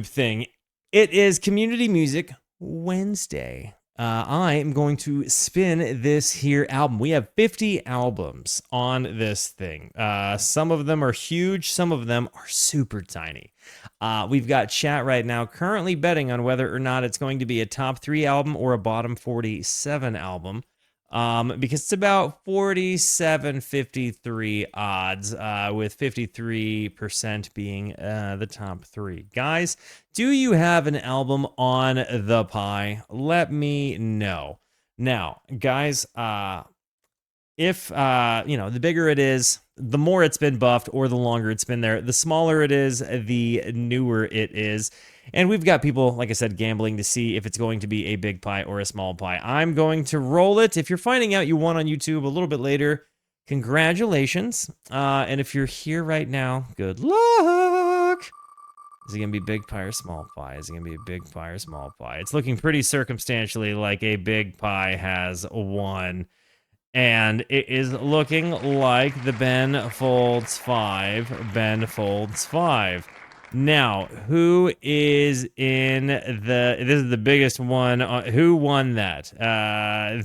thing. It is Community Music Wednesday. I am going to spin this here album. We have 50 albums on this thing. Some of them are huge, some of them are super tiny. We've got chat right now currently betting on whether or not it's going to be a top 3 album or a bottom 47 album. Because it's about 47-53 odds, with 53% being the top 3. Guys, do you have an album on the pie? Let me know. Now, guys, if the bigger it is, the more it's been buffed, or the longer it's been there. The smaller it is, the newer it is. And we've got people, like I said, gambling to see if it's going to be a big pie or a small pie. I'm going to roll it. If you're finding out you won on YouTube a little bit later, congratulations. And if you're here right now, good luck. Is it going to be big pie or small pie? Is it going to be a big pie or small pie? It's looking pretty circumstantially like a big pie has won. And it is looking like the Ben folds 5. Ben folds 5. Now, who is in this is the biggest one. Who won that?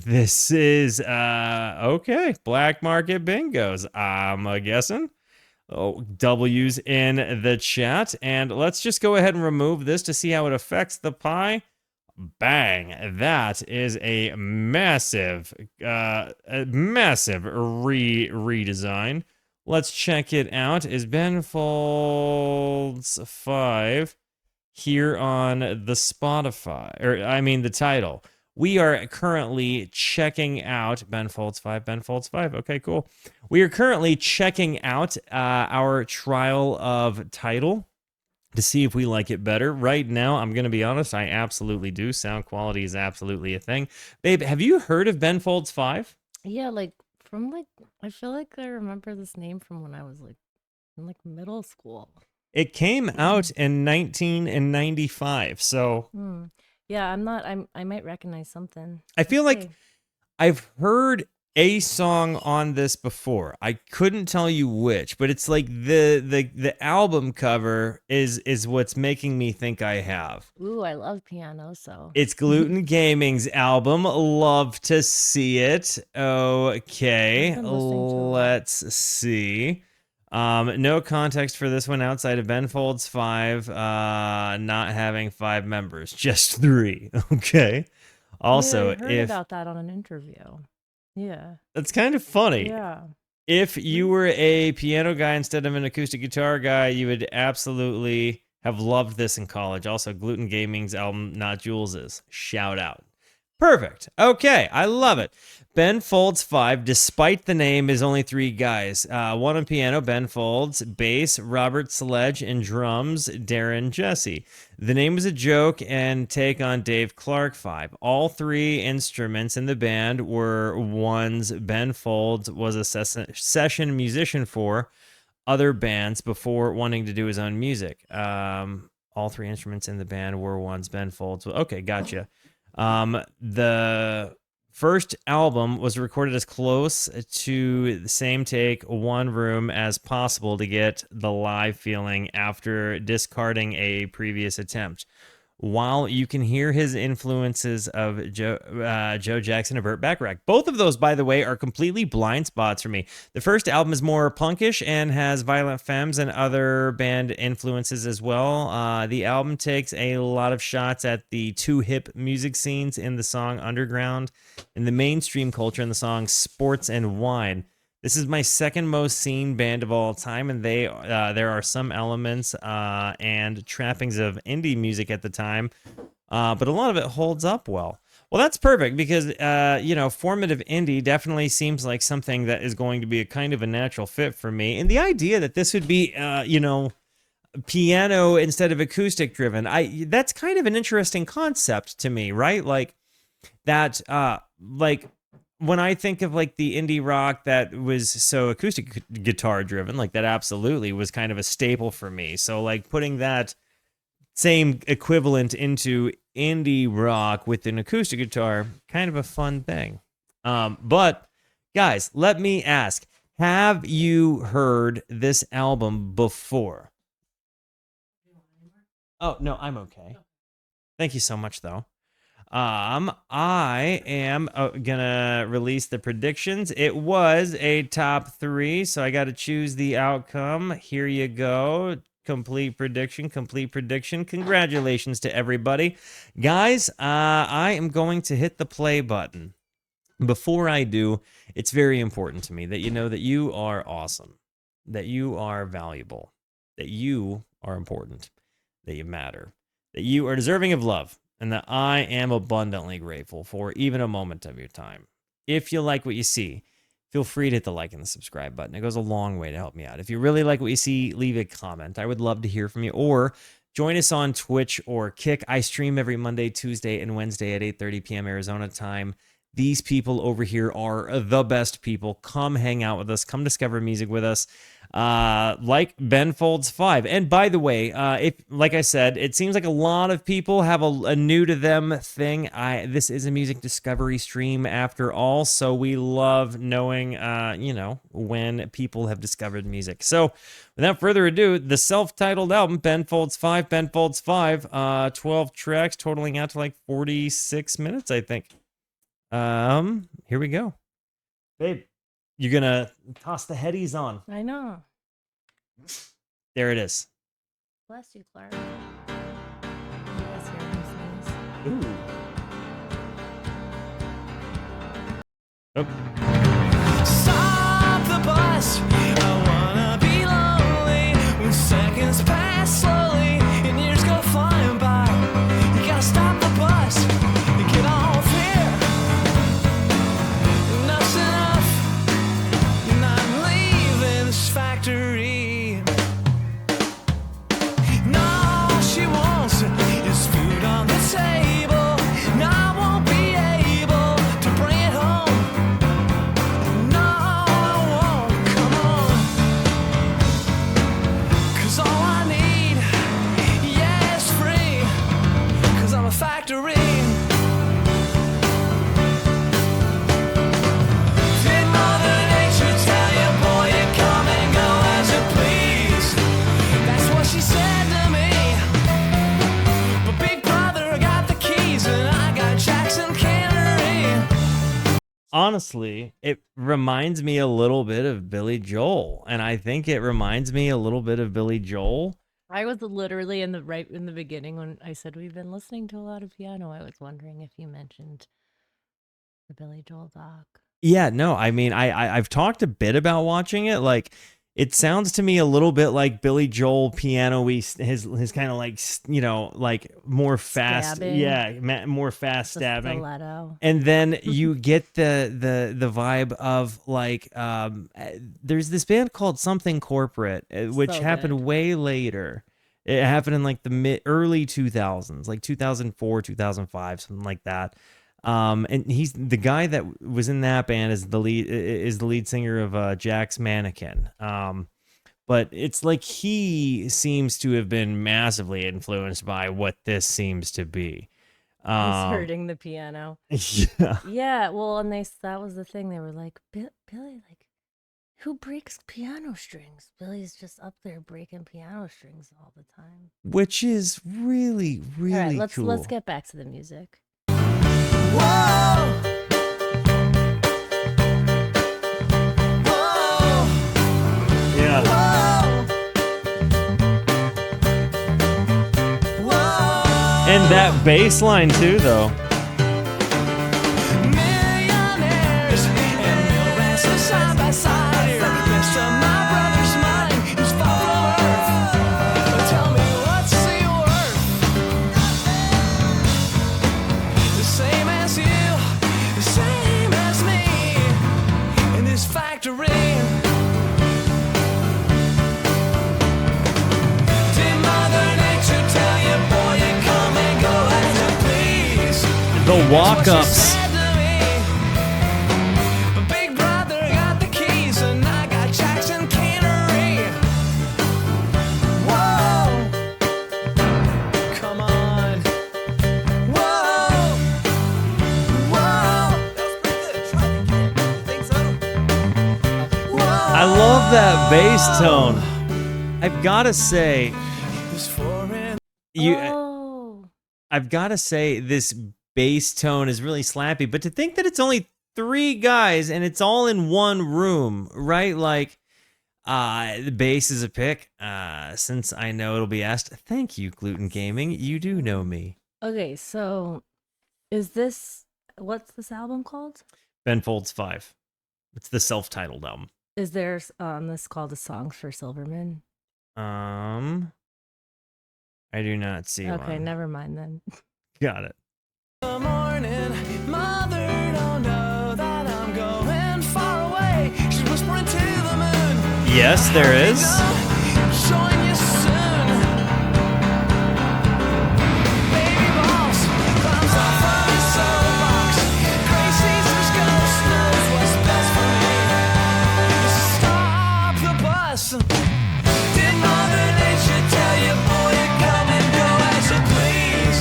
This is, okay, Black Market Bingos. I'm guessing. Oh, W's in the chat. And let's just go ahead and remove this to see how it affects the pie. Bang. That is a massive, redesign. Let's check it out. Is Ben Folds 5 here on the Spotify? Or, I mean, the title. We are currently checking out Ben Folds 5. Ben Folds 5. Okay, cool. We are currently checking out our trial of title to see if we like it better. Right now, I'm going to be honest, I absolutely do. Sound quality is absolutely a thing. Babe, have you heard of Ben Folds 5? Yeah, I feel like I remember this name from when I was in middle school. It came out in 1995, so Yeah, I might recognize something. I feel Let's like see. I've heard a song on this before. I couldn't tell you which, but it's like the album cover is what's making me think I have. Ooh, I love piano, so. It's Gluten Gaming's album. Love to see it. Okay, I've been listening to a lot. let's see. No context for this one outside of Ben Folds 5 not having 5 members, just 3. Okay. Oh yeah, I Also, heard if about that on an interview. Yeah. that's kind of funny. Yeah. If you were a piano guy instead of an acoustic guitar guy, you would absolutely have loved this in college. Also, Gluten Gaming's album, not Jules's. Shout out. Perfect. Okay, I love it. Ben Folds 5, despite the name, is only 3 guys. One on piano, Ben Folds, bass, Robert Sledge, and drums, Darren Jesse. The name was a joke and take on Dave Clark 5. All 3 instruments in the band were ones Ben Folds was a session musician for other bands before wanting to do his own music. All 3 instruments in the band were ones Ben Folds. Okay, gotcha. The first album was recorded as close to the same take, one room as possible to get the live feeling after discarding a previous attempt. While you can hear his influences of Joe Jackson and Burt Bacharach. Both of those, by the way, are completely blind spots for me. The first album is more punkish and has Violent Femmes and other band influences as well. The album takes a lot of shots at the two hip music scenes in the song Underground and the mainstream culture in the song Sports and Wine. This is my second most seen band of all time, and there are some elements and trappings of indie music at the time, but a lot of it holds up well. Well, that's perfect because, formative indie definitely seems like something that is going to be a kind of a natural fit for me. And the idea that this would be, piano instead of acoustic driven, that's kind of an interesting concept to me, right? Like that, when I think of like the indie rock that was so acoustic guitar driven, like that absolutely was kind of a staple for me. So like putting that same equivalent into indie rock with an acoustic guitar, kind of a fun thing. But guys, let me ask, have you heard this album before? Oh, no, I'm okay. Thank you so much, though. I am gonna release the predictions. It was a top 3, so I got to choose the outcome. Here you go. Complete prediction. Congratulations to everybody. Guys, I am going to hit the play button. Before I do, it's very important to me that you know that you are awesome, that you are valuable, that you are important, that you matter, that you are deserving of love, and that I am abundantly grateful for even a moment of your time. If you like what you see, feel free to hit the like and the subscribe button. It goes a long way to help me out. If you really like what you see, leave a comment. I would love to hear from you. Or join us on Twitch or Kick. I stream every Monday, Tuesday, and Wednesday at 8:30 p.m. Arizona time. These people over here are the best people. Come hang out with us. Come discover music with us. Like Ben Folds 5. And by the way, if like I said, it seems like a lot of people have a new to them thing. This is a music discovery stream after all, so we love knowing when people have discovered music. So without further ado, the self-titled album, Ben Folds 5, 12 tracks totaling out to like 46 minutes, I think. Here we go. Babe, you're gonna toss the headies on. I know. There it is. Bless you, Clark. You guys hear him sneeze? Ooh. Oh. Stop the bus. I wanna be lonely when seconds pass slowly and years go flying by. You gotta stop the bus and get off here. Enough's enough, and I'm leaving this factory. And all she wants is food on the table, and I won't be able to bring it home. No, I won't, come on. 'Cause all I need, yeah, is free. 'Cause I'm a factory. Did Mother Nature tell you, boy, you come and go as you please? That's what she said to me. But Big Brother got the keys and I got Jackson Cannery. Honestly, it reminds me a little bit of Billy Joel, and I think it reminds me a little bit of Billy Joel. I was literally in the beginning when I said we've been listening to a lot of piano. I was wondering if you mentioned the Billy Joel doc. Yeah, no, I mean, I've talked a bit about watching it. Like, it sounds to me a little bit like Billy Joel piano-y, his kind of like, like more fast, Stabbing. more fast The stabbing. stiletto. And then you get the vibe of like there's this band called Something Corporate, which So happened good. way later. It happened in like the early 2000s, like 2004, 2005, something like that. And he's the guy that was in that band is the lead singer of Jack's Mannequin. But it's like he seems to have been massively influenced by what this seems to be. He's hurting the piano. Yeah. Yeah, well, and that was the thing. They were like, Billy, like, who breaks piano strings? Billy's just up there breaking piano strings all the time. Which is really, really All right, cool. let's get back to the music. Whoa. Whoa. Yeah. Whoa. Whoa. And that bass line too, though. Millionaires and millionaires are side by side here. Best of my brother's mine is far from earth. But tell me, what's he worth? The same as you, the same as me, in this factory. Did Mother Nature tell you, boy, you come and go as you please? The walk-ups. But Big Brother got the keys and I got Jackson Cannery. Whoa, come on. Whoa, whoa. That was pretty good. Try it again. You think so? Whoa. I love that bass tone. I've got to say, This foreign Oh. I've got to say this bass tone is really slappy, but to think that it's only 3 guys and it's all in one room, right? Like, the bass is a pick. Since I know it'll be asked, thank you, Gluten Gaming. You do know me. Okay, so what's this album called? Ben Folds 5. It's the self-titled album. Is there this called a Song for Silverman? I do not see one. Okay, never mind then. Got it. The morning, mother don't know that I'm going far away. She's whispering to the moon. Yes, there is. Join you soon. Baby boss climbs off of his soapbox. Gracie's his ghost knows what's best for me. Stop the bus. Did Mother Nature tell you, boy, you come and go as you please?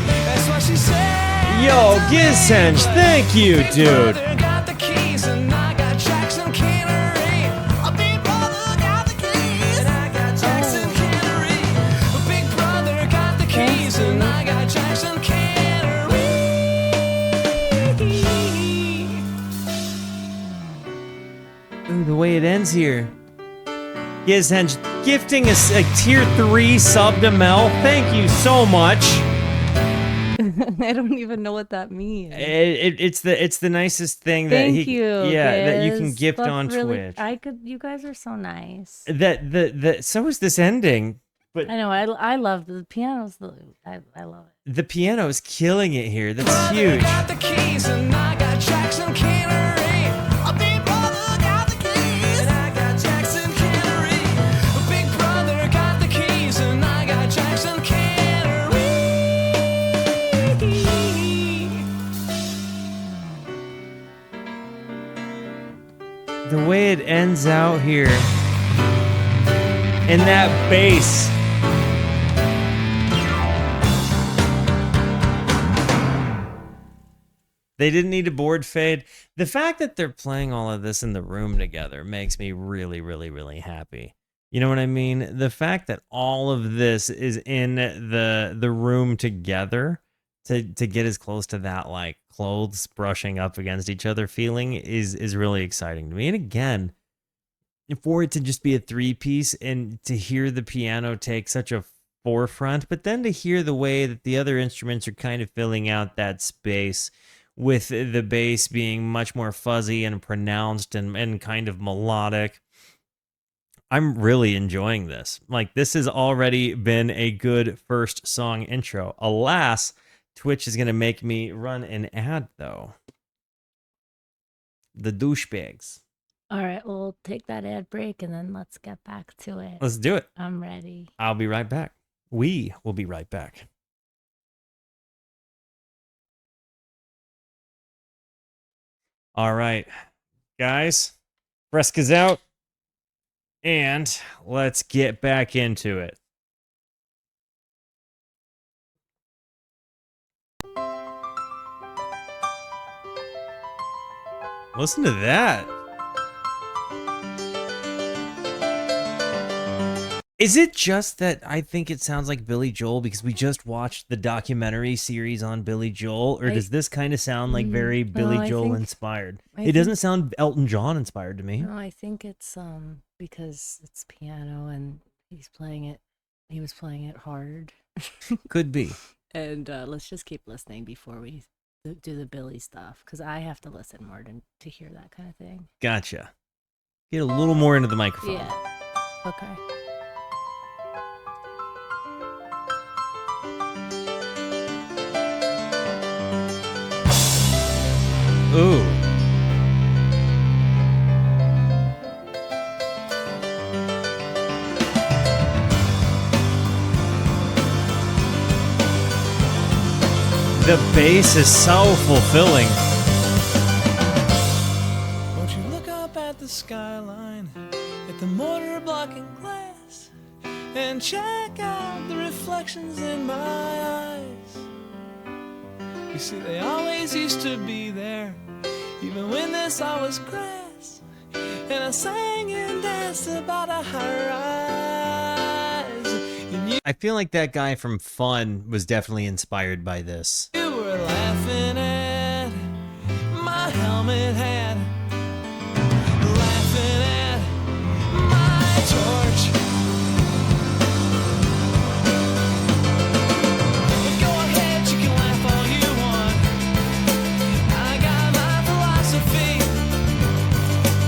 That's what she said. Yo, Gizhenge, thank you, Big dude. brother got the keys and I got Jackson Cannery. A big brother got the keys and I got Jackson Cannery. A big brother got the keys and I got Jackson Cannery. Ooh, the way it ends here. Gizhenge gifting us a tier 3 sub to Mel. Thank you so much. I don't even know what that means. It's the nicest thing that Thank you. that you can Giz. gift That's on really, Twitch. You guys are so nice. So is this ending, but I know. I love the pianos. I love it. the piano is killing it here. That's Brother huge. got the keys and I got Jackson Cannery. A big brother got the keys and I got Jackson Cannery. A big brother got the keys and I got Jackson Cannery. The way it ends out here, and that bass. They didn't need a board fade. The fact that they're playing all of this in the room together makes me really, really, really happy. You know what I mean? The fact that all of this is in the room together to get as close to that, like, clothes brushing up against each other feeling is really exciting to me. And again, for it to just be a 3-piece and to hear the piano take such a forefront, but then to hear the way that the other instruments are kind of filling out that space, with the bass being much more fuzzy and pronounced and kind of melodic. I'm really enjoying this. Like, this has already been a good first song intro. Alas, Twitch is going to make me run an ad, though. The douchebags. All right, we'll take that ad break and then let's get back to it. Let's do it. I'm ready. I'll be right back. We will be right back. All right, guys, Fresca's out, and let's get back into it. Listen to that. Is it just that I think it sounds like Billy Joel because we just watched the documentary series on Billy Joel, or does this kind of sound like very Billy Joel inspired? It doesn't sound Elton John inspired to me. No, I think it's because it's piano and he was playing it hard. Could be. And let's just keep listening before we do the Billy stuff, because I have to listen more to hear that kind of thing. Gotcha. Get a little more into the microphone. Yeah. Okay. Ooh. The bass is so fulfilling. Won't you look up at the skyline, at the mortar blocking glass, and check out the reflections in my eyes? You see, they always used to be there, even when this all was grass. And I sang and danced about a high rise. And you I feel like that guy from Fun was definitely inspired by this. You were laughing at my helmet hat, laughing at my torch. But go ahead, you can laugh all you want. I got my philosophy.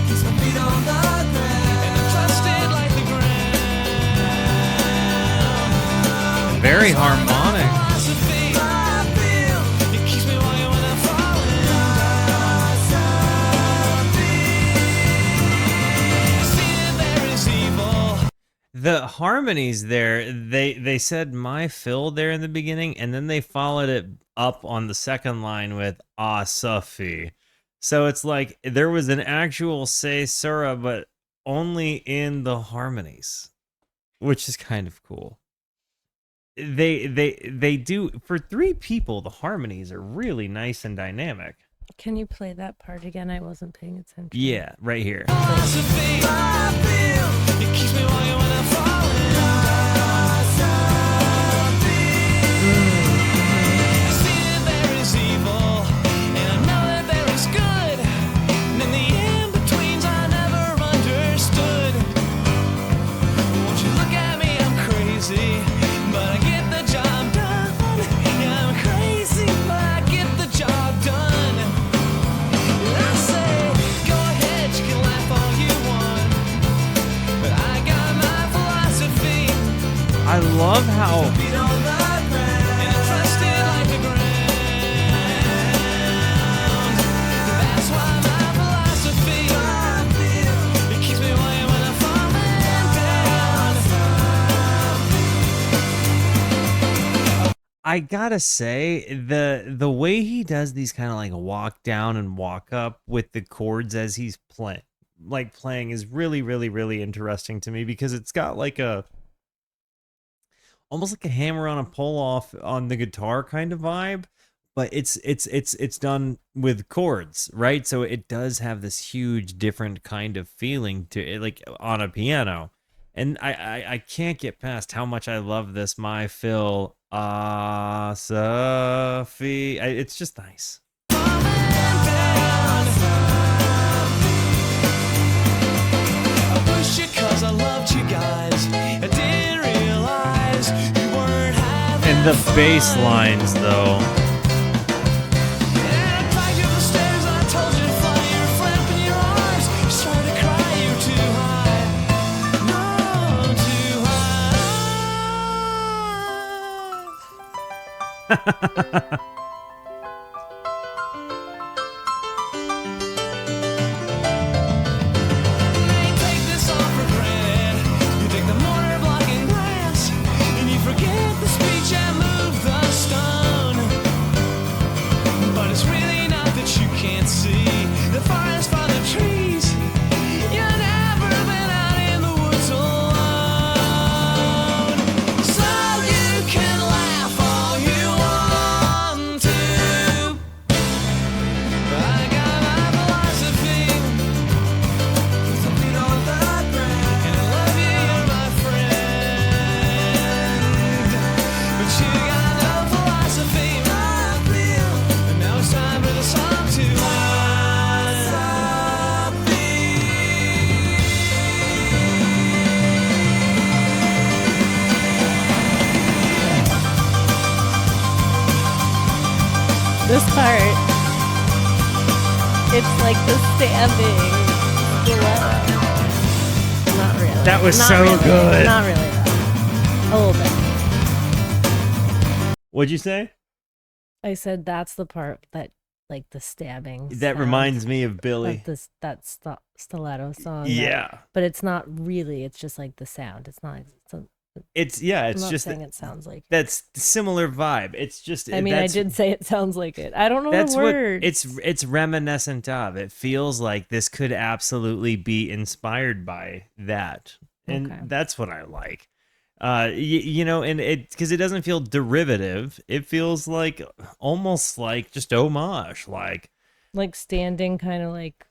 Keeps my feet on the ground, and I trust it like the ground. Very harmonic. Philosophy I feel, it keeps me walking when I'm falling down. See that there is evil. The harmonies there, they said my fill there in the beginning, and then they followed it up on the second line with Asafi. So it's like there was an actual say Sura, but only in the harmonies, which is kind of cool. They do, for three people, the harmonies are really nice and dynamic. Can you play that part again? I wasn't paying attention. Yeah, right here. Philosophy I feel, it keeps me walking when I'm falling down. See that there is evil, and I know that there is good, and in the in-betweens I never understood. Won't you look at me, I'm crazy, but I get the job done. Yeah, I'm crazy, but I get the job done. And I say, go ahead, you can laugh all you want, but I got my philosophy. I love how Feet on the ground, and I trust it like the ground. That's why my philosophy I feel, it keeps me walking when I'm falling down. I gotta say, the way he does these kind of like walk down and walk up with the chords as he's playing is really, really, really interesting to me, because it's got like a almost like a hammer on a pull off on the guitar kind of vibe, but it's done with chords, right? So it does have this huge different kind of feeling to it, like on a piano. And I can't get past how much I love this My Phil Asafi. It's just nice. I wish it 'cause I loved you guys. I didn't realize you weren't having And the fun. bass lines though. And I dragged you up the stairs and I told you to fly. You're flapping your arms, just trying to cry. You're too high, no, too high. You take this all for granted. You take the mortar block and glass, and you forget the speech and move the stone. But it's really not that you can't see the forest for the trees. You've never been out in the woods alone. So you can laugh all you want to. I got my philosophy. Put some feet on the ground, and I love you, you're my friend. But you got no philosophy, I feel. And now it's time for the song to This part, it's like the standing stiletto. Not really. That was Not so really. good. Not really, though. A little bit. What'd you say? I said that's the part that, like, the stabbing. That sound reminds me of Billy. of this stiletto song. Yeah. But it's not really. It's just like the sound. It's not. It's I'm it's not just saying it sounds like. that's similar vibe. It's just I mean, I that's, did say it sounds like it. I don't know that's the what words. it's reminiscent of. It feels like this could absolutely be inspired by that. And Okay. that's what I like. You know, and it, because it doesn't feel derivative. It feels like almost like just homage, like standing, kind of like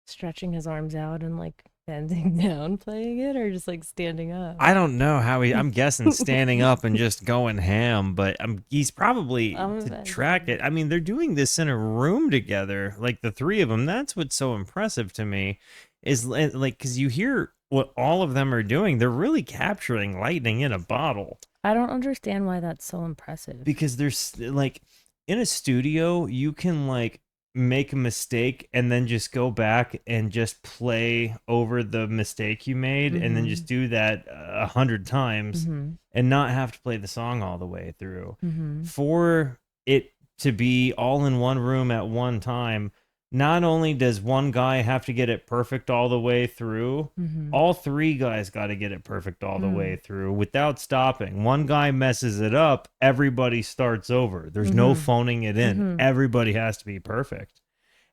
stretching his arms out and like bending down playing it or just like standing up? I don't know how I'm guessing standing up and just going ham, but he's probably to track it. I mean, they're doing this in a room together, like the three of them. That's what's so impressive to me, is like because you hear what all of them are doing. They're really capturing lightning in a bottle. I don't understand why that's so impressive. Because there's like in a studio, you can like make a mistake and then just go back and just play over the mistake you made and then just do that 100 times and not have to play the song all the way through. For it to be all in one room at one time, not only does one guy have to get it perfect all the way through, all three guys got to get it perfect all the way through without stopping. One guy messes it up, everybody starts over. There's no phoning it in. Everybody has to be perfect.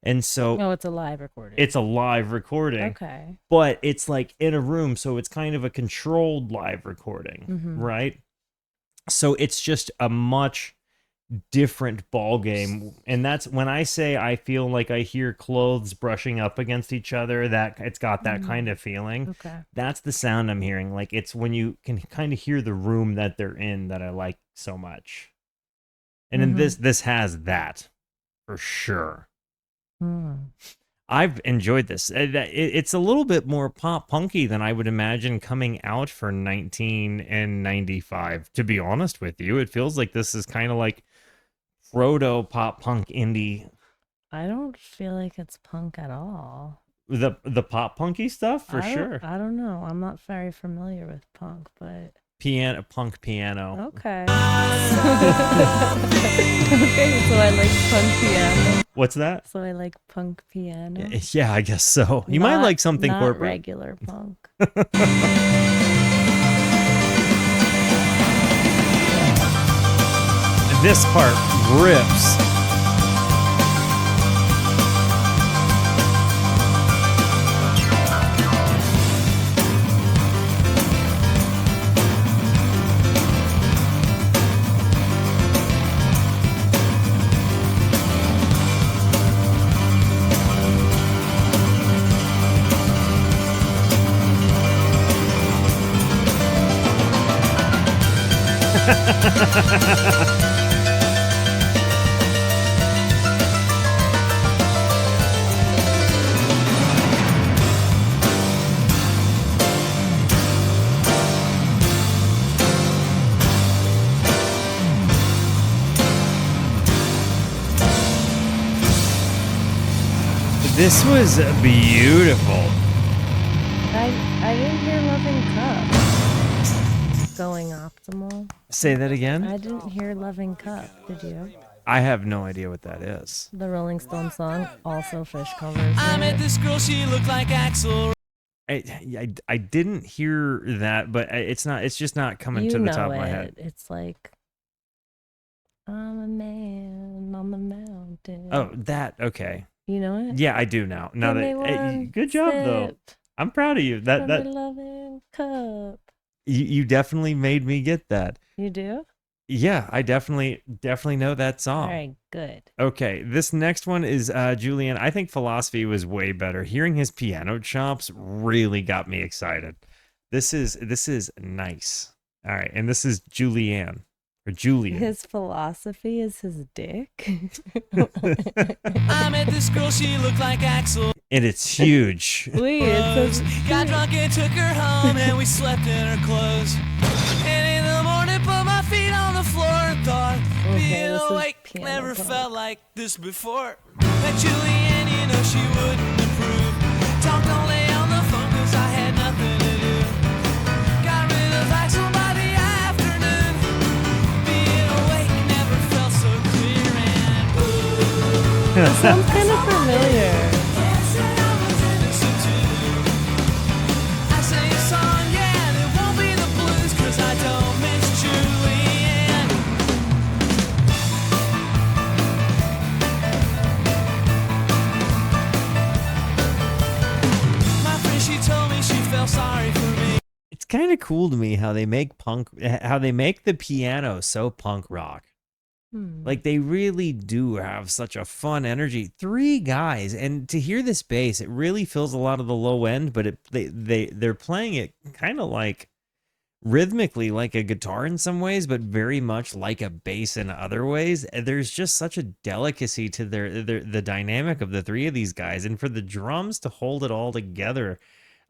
And so... Oh, it's a live recording. It's a live recording. Okay. But it's like in a room, so it's kind of a controlled live recording, right? So it's just a much different ball game, and that's when I say I feel like I hear clothes brushing up against each other, that it's got that kind of feeling. Okay. That's the sound I'm hearing. Like it's when you can kind of hear the room that they're in that I like so much. And then this has that for sure. I've enjoyed this. It's a little bit more pop punky than I would imagine coming out for 1995. To be honest with you, it feels like this is kind of like proto pop punk indie. I don't feel like it's punk at all. The pop punky stuff for sure. I don't know. I'm not very familiar with punk, but punk piano. okay. Okay, so I like punk piano. What's that? So I like punk piano. Yeah, I guess so. You might like something not corporate. Regular punk. This part rips. This was beautiful. I didn't hear Loving Cup going optimal. Say that again? I didn't hear Loving Cup. Did you? I have no idea what that is. The Rolling Stones song, also Fish covers. I met this girl, she looked like Axl. I didn't hear that, but it's just not coming to the top of my head. It's like I'm a man on the mountain. Oh, that okay. You know it? Yeah, I do now. Now that good job though. I'm proud of you. That Loving Cup. You definitely made me get that. You do? Yeah, I definitely know that song. All right, good. Okay, this next one is Julianne. I think Philosophy was way better. Hearing his piano chops really got me excited. This is nice. All right, and this is Julianne. Or Julian. His philosophy is his dick. I met this girl, she looked like Axl. And it's huge. Wait, it says Got drunk and took her home, and we slept in her clothes. And in the morning, put my feet on the floor and thought, being this is awake piano never punk. felt like this before. Met Julianne, you know she wouldn't approve. Talked only on the phone 'cause I had nothing to do. Got rid of Axl by the afternoon. Being awake never felt so clear and ooh. it sounds kind of familiar. It's kind of cool to me how they make the piano so punk rock. Like they really do have such a fun energy. 3 guys, and to hear this bass, it really fills a lot of the low end, but they're playing it kind of like rhythmically like a guitar in some ways, but very much like a bass in other ways. And there's just such a delicacy to the dynamic of the 3 of these guys, and for the drums to hold it all together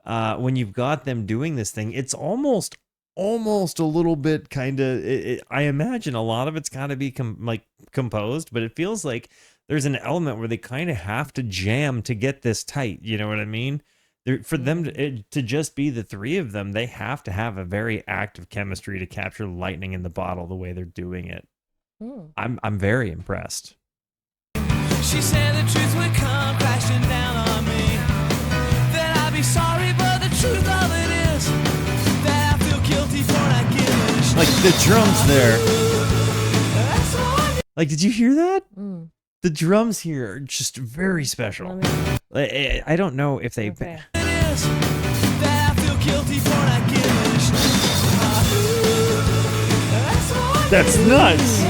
when you've got them doing this thing, it's almost a little bit kind of, I imagine a lot of it's got to be composed, but it feels like there's an element where they kind of have to jam to get this tight, you know what I mean? For them to just be the 3 of them, they have to have a very active chemistry to capture lightning in the bottle the way they're doing it. I'm very impressed. She said the truth would come crashing down on me, that I'd be sorry, but the truth of it is that I feel guilty for not giving a shit. Like the drums there. Like, did you hear that? The drums here are just very special. I don't know if they... Okay. That I feel guilty for not giving a shit. That's nuts.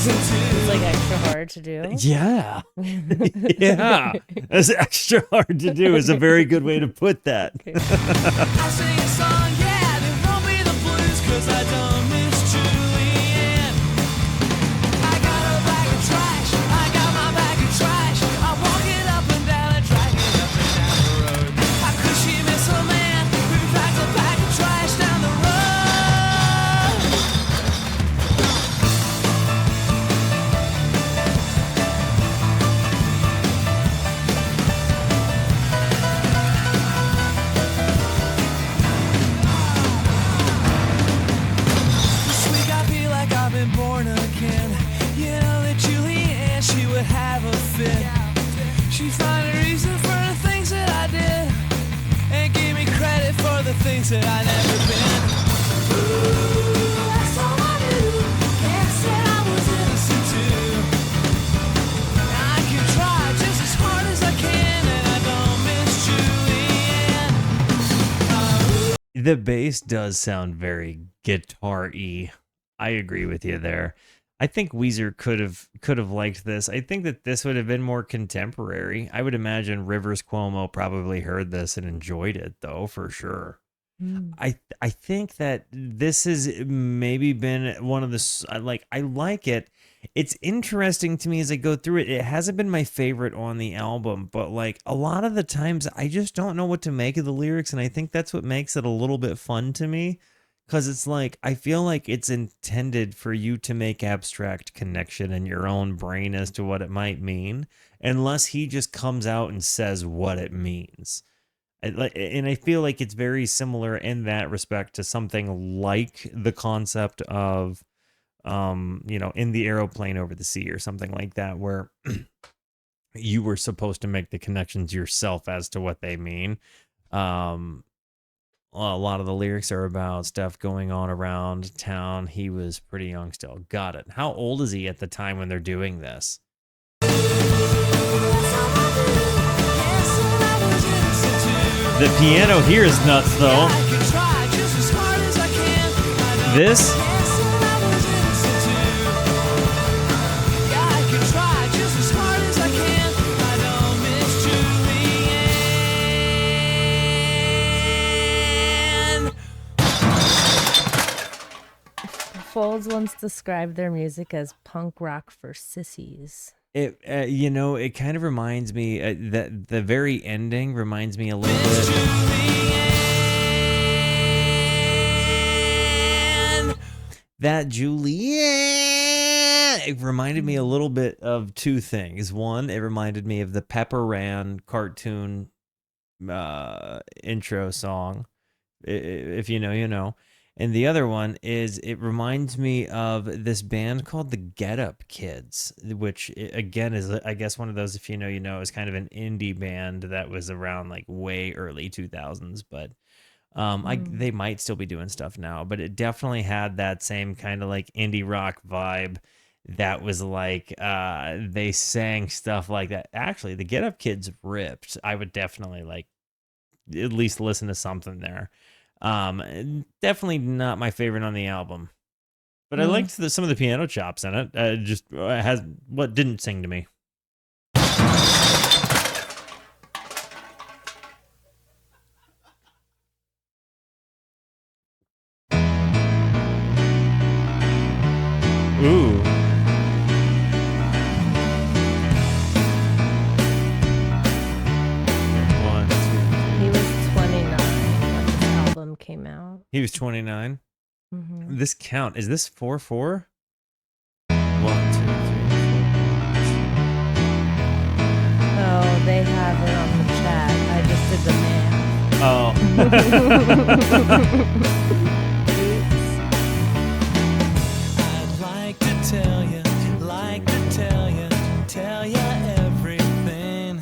It's like extra hard to do. Yeah. Yeah. That's extra hard to do is a very good way to put that. Okay. I sing a song, yeah, and it won't be the blues, 'cause I don't miss Julianne. I got a bag of trash, I got my bag of trash. I walk it up and down and drag it up and down the road. How could she miss a man who drags a bag of trash down the road? This week I feel like I've been born again. You know that Julianne, she would have a fit. She'd find a reason for the things that I did, and give me credit for the things that I never been. Ooh, that's all I knew. Can't say I was innocent too. I can try just as hard as I can, and I don't miss Julianne. The bass does sound very guitar-y. I agree with you there. I think Weezer could have liked this. I think that this would have been more contemporary. I would imagine Rivers Cuomo probably heard this and enjoyed it, though, for sure. I think that this has maybe been one of the I like it. It's interesting to me as I go through it. It hasn't been my favorite on the album, but like a lot of the times I just don't know what to make of the lyrics, and I think that's what makes it a little bit fun to me. Because it's like, I feel like it's intended for you to make abstract connection in your own brain as to what it might mean, unless he just comes out and says what it means. And I feel like it's very similar in that respect to something like the concept of, in the aeroplane over the sea or something like that, where you were supposed to make the connections yourself as to what they mean. A lot of the lyrics are about stuff going on around town. He was pretty young still. Got it. How old is he at the time when they're doing this? The piano here is nuts, though. This? Folds once described their music as punk rock for sissies. It it kind of reminds me that the very ending reminds me a little bit. That Julianne, it reminded me a little bit of two things. One, it reminded me of the Pepper Ran cartoon intro song. If you know, you know. And the other one is it reminds me of this band called the Get Up Kids, which again is, I guess, one of those, if you know, you know, is kind of an indie band that was around like way early 2000s. But they might still be doing stuff now, but it definitely had that same kind of like indie rock vibe. That was like they sang stuff like that. Actually, the Get Up Kids ripped. I would definitely like at least listen to something there. Definitely not my favorite on the album. But I liked some of the piano chops in it. Just has what didn't sing to me. Ooh. He was 29 when this album came out. He was 29. Mm-hmm. This count, is this 4/4? 1, 2, 3, 4. Oh, they have it on the chat. I just did the math. Oh. I'd like to tell you everything.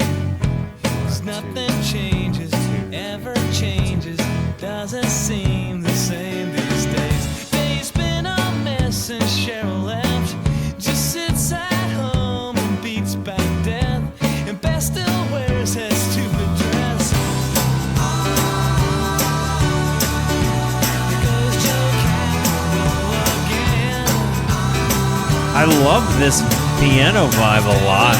'Cause nothing changes, ever changes, doesn't seem the same these days. Day's been a mess since Cheryl left. Just sits at home and beats back death. And Beth still wears her stupid dress. There goes Joe Campbell again. I love this piano vibe a lot.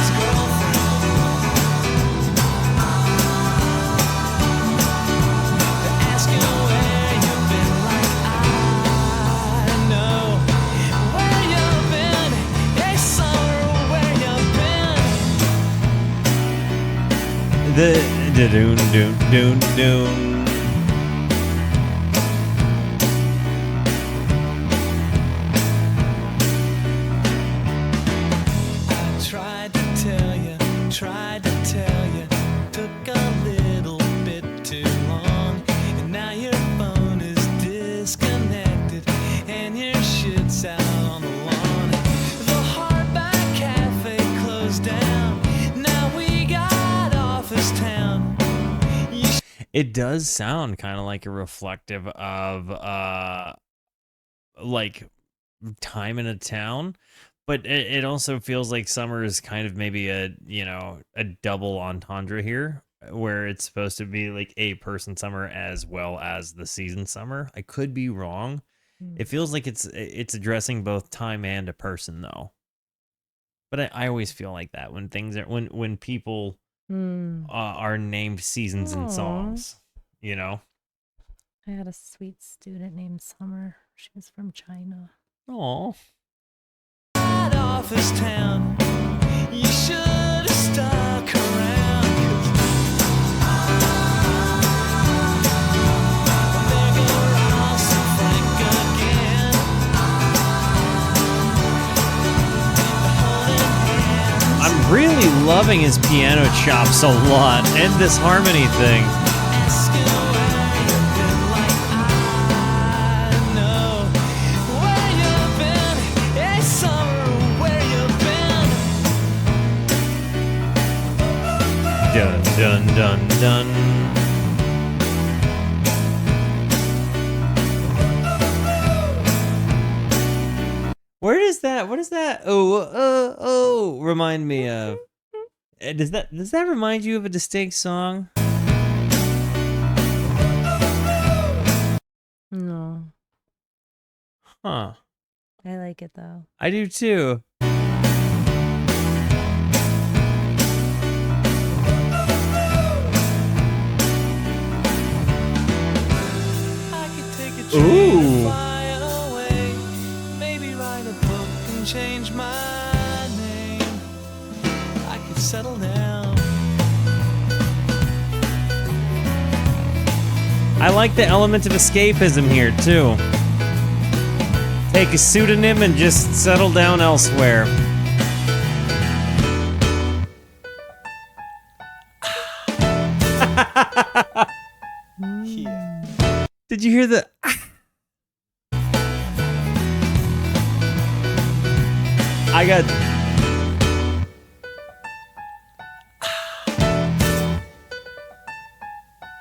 The doon doon doon doon. I tried to tell you, took a little bit too long, and now your phone is disconnected, and your shit's out on the lawn. The Hardback Cafe closed down, now we got Office Town. It does sound kind of like a reflective of like time in a town, but it also feels like summer is kind of maybe a double entendre here, where it's supposed to be like a person summer as well as the season summer. I could be wrong. It feels like it's addressing both time and a person though. But I always feel like that when things are when people are named seasons and songs, you know. I had a sweet student named Summer. She was from China. Oh. Office Town, you should have stuck around. There go Ross and Frank again. I'm really loving his piano chops a lot and this harmony thing. Asking where you've been, like I know where you've been. Hey, summer, where you've been. Dun dun dun dun. Where is that? What is that? Oh, remind me of. Does that remind you of a distinct song? No, Huh. I like it though. I do too. I could take a train Ooh. and fly away. Maybe write a book and change my name. I could settle down. I like the element of escapism here too. Take a pseudonym and just settle down elsewhere. Here. Did you hear the? I got.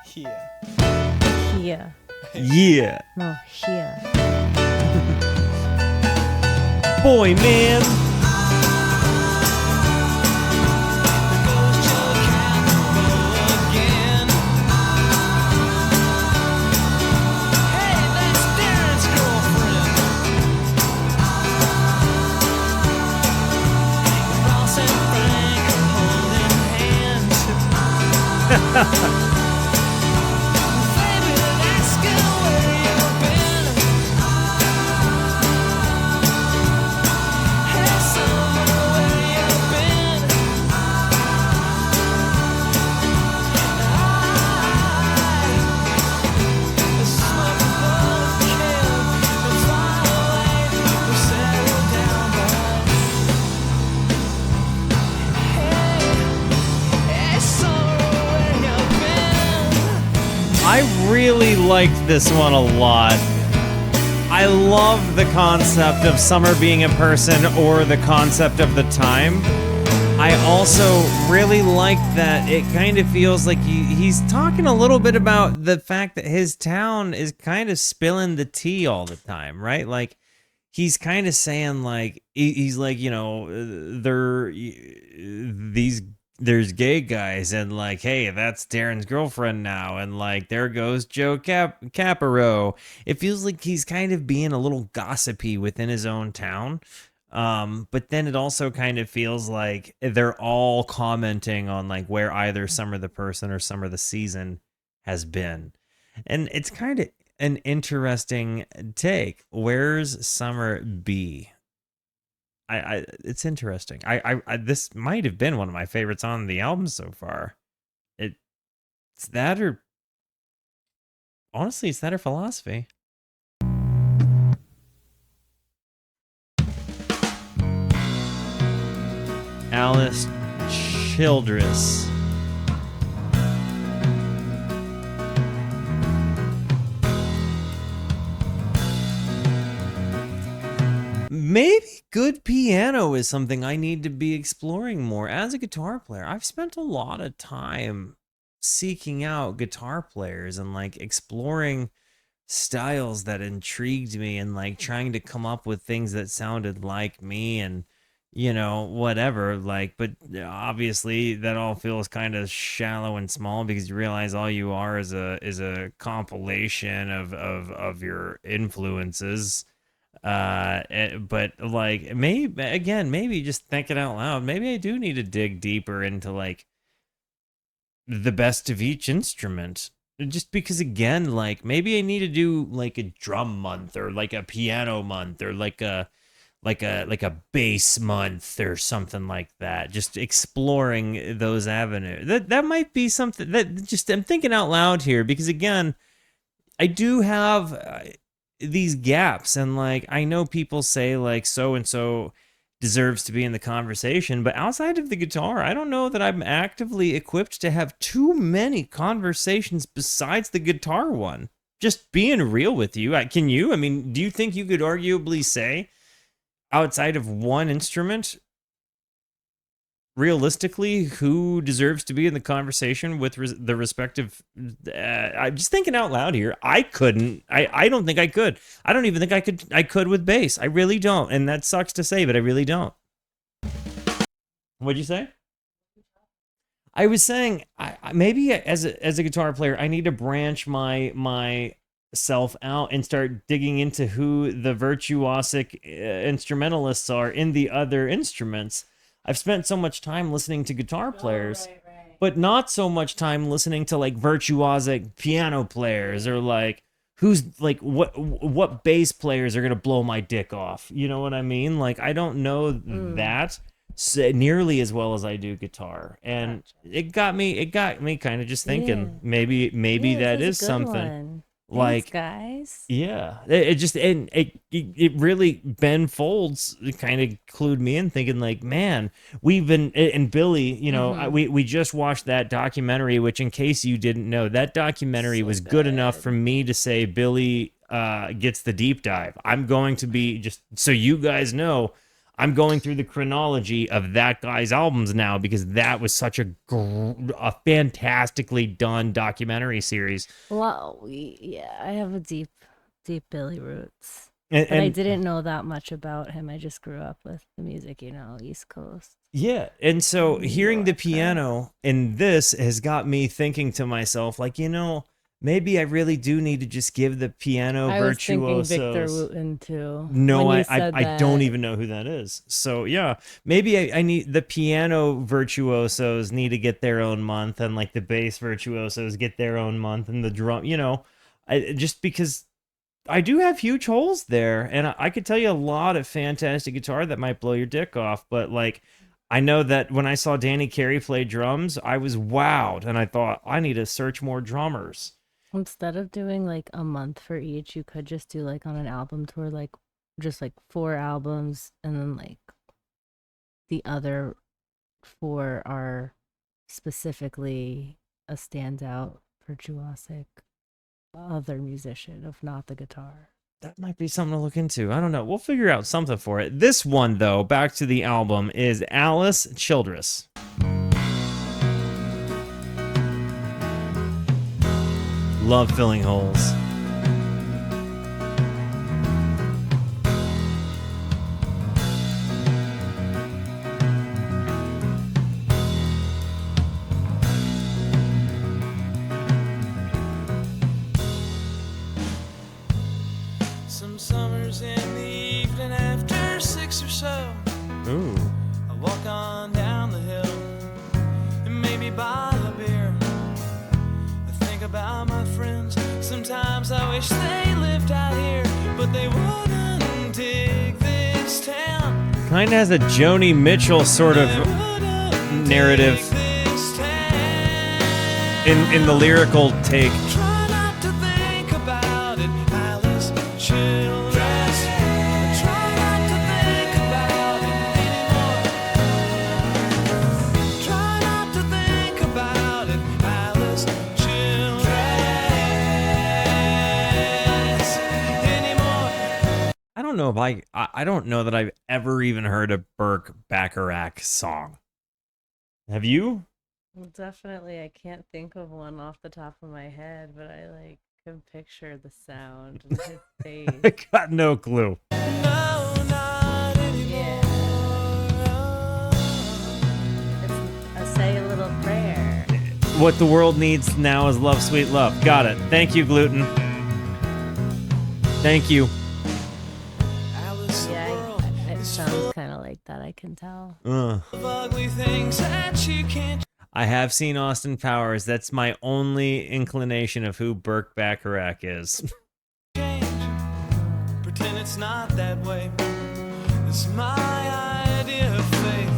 Here. Here. Yeah. No, here. Boy, man. There goes Joe Campbell again. Hey, that's Darren's girlfriend. I really liked this one a lot. I love the concept of summer being a person or the concept of the time. I also really like that it kind of feels like he's talking a little bit about the fact that his town is kind of spilling the tea all the time, right? Like, he's kind of saying, like, he's like, you know, there's gay guys, and like, hey, that's Darren's girlfriend now, and like, there goes Joe Caparo. It feels like he's kind of being a little gossipy within his own town. But then it also kind of feels like they're all commenting on like where either Summer the person or Summer the season has been. And it's kind of an interesting take. Where's Summer be? It's interesting. I this might have been one of my favorites on the album so far. It's that, or honestly, it's that or Philosophy. Alice Childress. Maybe good piano is something I need to be exploring more. As a guitar player, I've spent a lot of time seeking out guitar players and like exploring styles that intrigued me and like trying to come up with things that sounded like me and, you know, whatever, like, but obviously that all feels kind of shallow and small because you realize all you are is a compilation of your influences. But like, maybe just thinking out loud, maybe I do need to dig deeper into like the best of each instrument. Just because, again, like, maybe I need to do like a drum month or like a piano month or like a bass month or something like that. Just exploring those avenues. That might be something that just I'm thinking out loud here because, again, I do have these gaps, and like I know people say like so and so deserves to be in the conversation, but outside of the guitar, I don't know that I'm actively equipped to have too many conversations besides the guitar one. Just being real with you, can you? I mean, do you think you could arguably say outside of one instrument, realistically, who deserves to be in the conversation with the respective? I'm just thinking out loud here. I couldn't. I don't think I could. I don't even think I could. I could with bass. I really don't, and that sucks to say, but I really don't. What'd you say? I was saying, maybe as a guitar player, I need to branch my self out and start digging into who the virtuosic instrumentalists are in the other instruments. I've spent so much time listening to guitar players, but not so much time listening to like virtuosic piano players or like who's like what bass players are gonna blow my dick off. You know what I mean? Like I don't know that nearly as well as I do guitar, and it got me kind of just thinking maybe that is something. One. Like, thanks, guys. Yeah, it just, and it really, Ben Folds kind of clued me in thinking like, man, we've been, and Billy, you know, we just watched that documentary, which in case you didn't know, that documentary was good enough for me to say Billy gets the deep dive. I'm going to be, just so you guys know, I'm going through the chronology of that guy's albums now because that was such a fantastically done documentary series. Well, I have a deep Billy roots. But I didn't know that much about him. I just grew up with the music, you know, East Coast. Yeah, and so hearing the piano in this has got me thinking to myself, like, you know, maybe I really do need to just give the piano I was thinking virtuosos. Victor Wooten too. No, when you I said don't that. even know who that is. So yeah, maybe I need the piano virtuosos need to get their own month, and like the bass virtuosos get their own month, and the drum, just because I do have huge holes there, and I could tell you a lot of fantastic guitar that might blow your dick off, but like I know that when I saw Danny Carey play drums, I was wowed, and I thought I need to search more drummers. Instead of doing like a month for each, you could just do like on an album tour, like just like 4 albums, and then like the other 4 are specifically a standout virtuosic other musician, if not the guitar. That might be something to look into. I don't know. We'll figure out something for it. This one, though, back to the album, is Alice Childress. Love filling holes. Some summers in the evening after 6 or so, Ooh. I walk on down the hill and maybe buy a beer. I think about my friends. Sometimes I wish they lived out here, but they wouldn't dig this town. Kind of has a Joni Mitchell sort of They wouldn't narrative dig this town. in the lyrical take. Try not to think about it, Alice Childress. Try not to think about it anymore. Try not to think about it, Alice Childress anymore. I don't know if I don't know that I've ever even heard a Burke Bacharach song. Have you? Well, definitely, I can't think of one off the top of my head, but I like can picture the sound and his face. I got no clue. No, not anymore. It's Say a Little Prayer. What the world needs now is love, sweet love. Got it. Thank you, Gluten. Thank you. Alice, the Yeah, world it is sounds full kind of like that. I can tell. Ugh. of ugly things that you can't I have seen Austin Powers. That's my only inclination of who Burke Bacharach is. change. Pretend it's not that way. It's my idea of faith.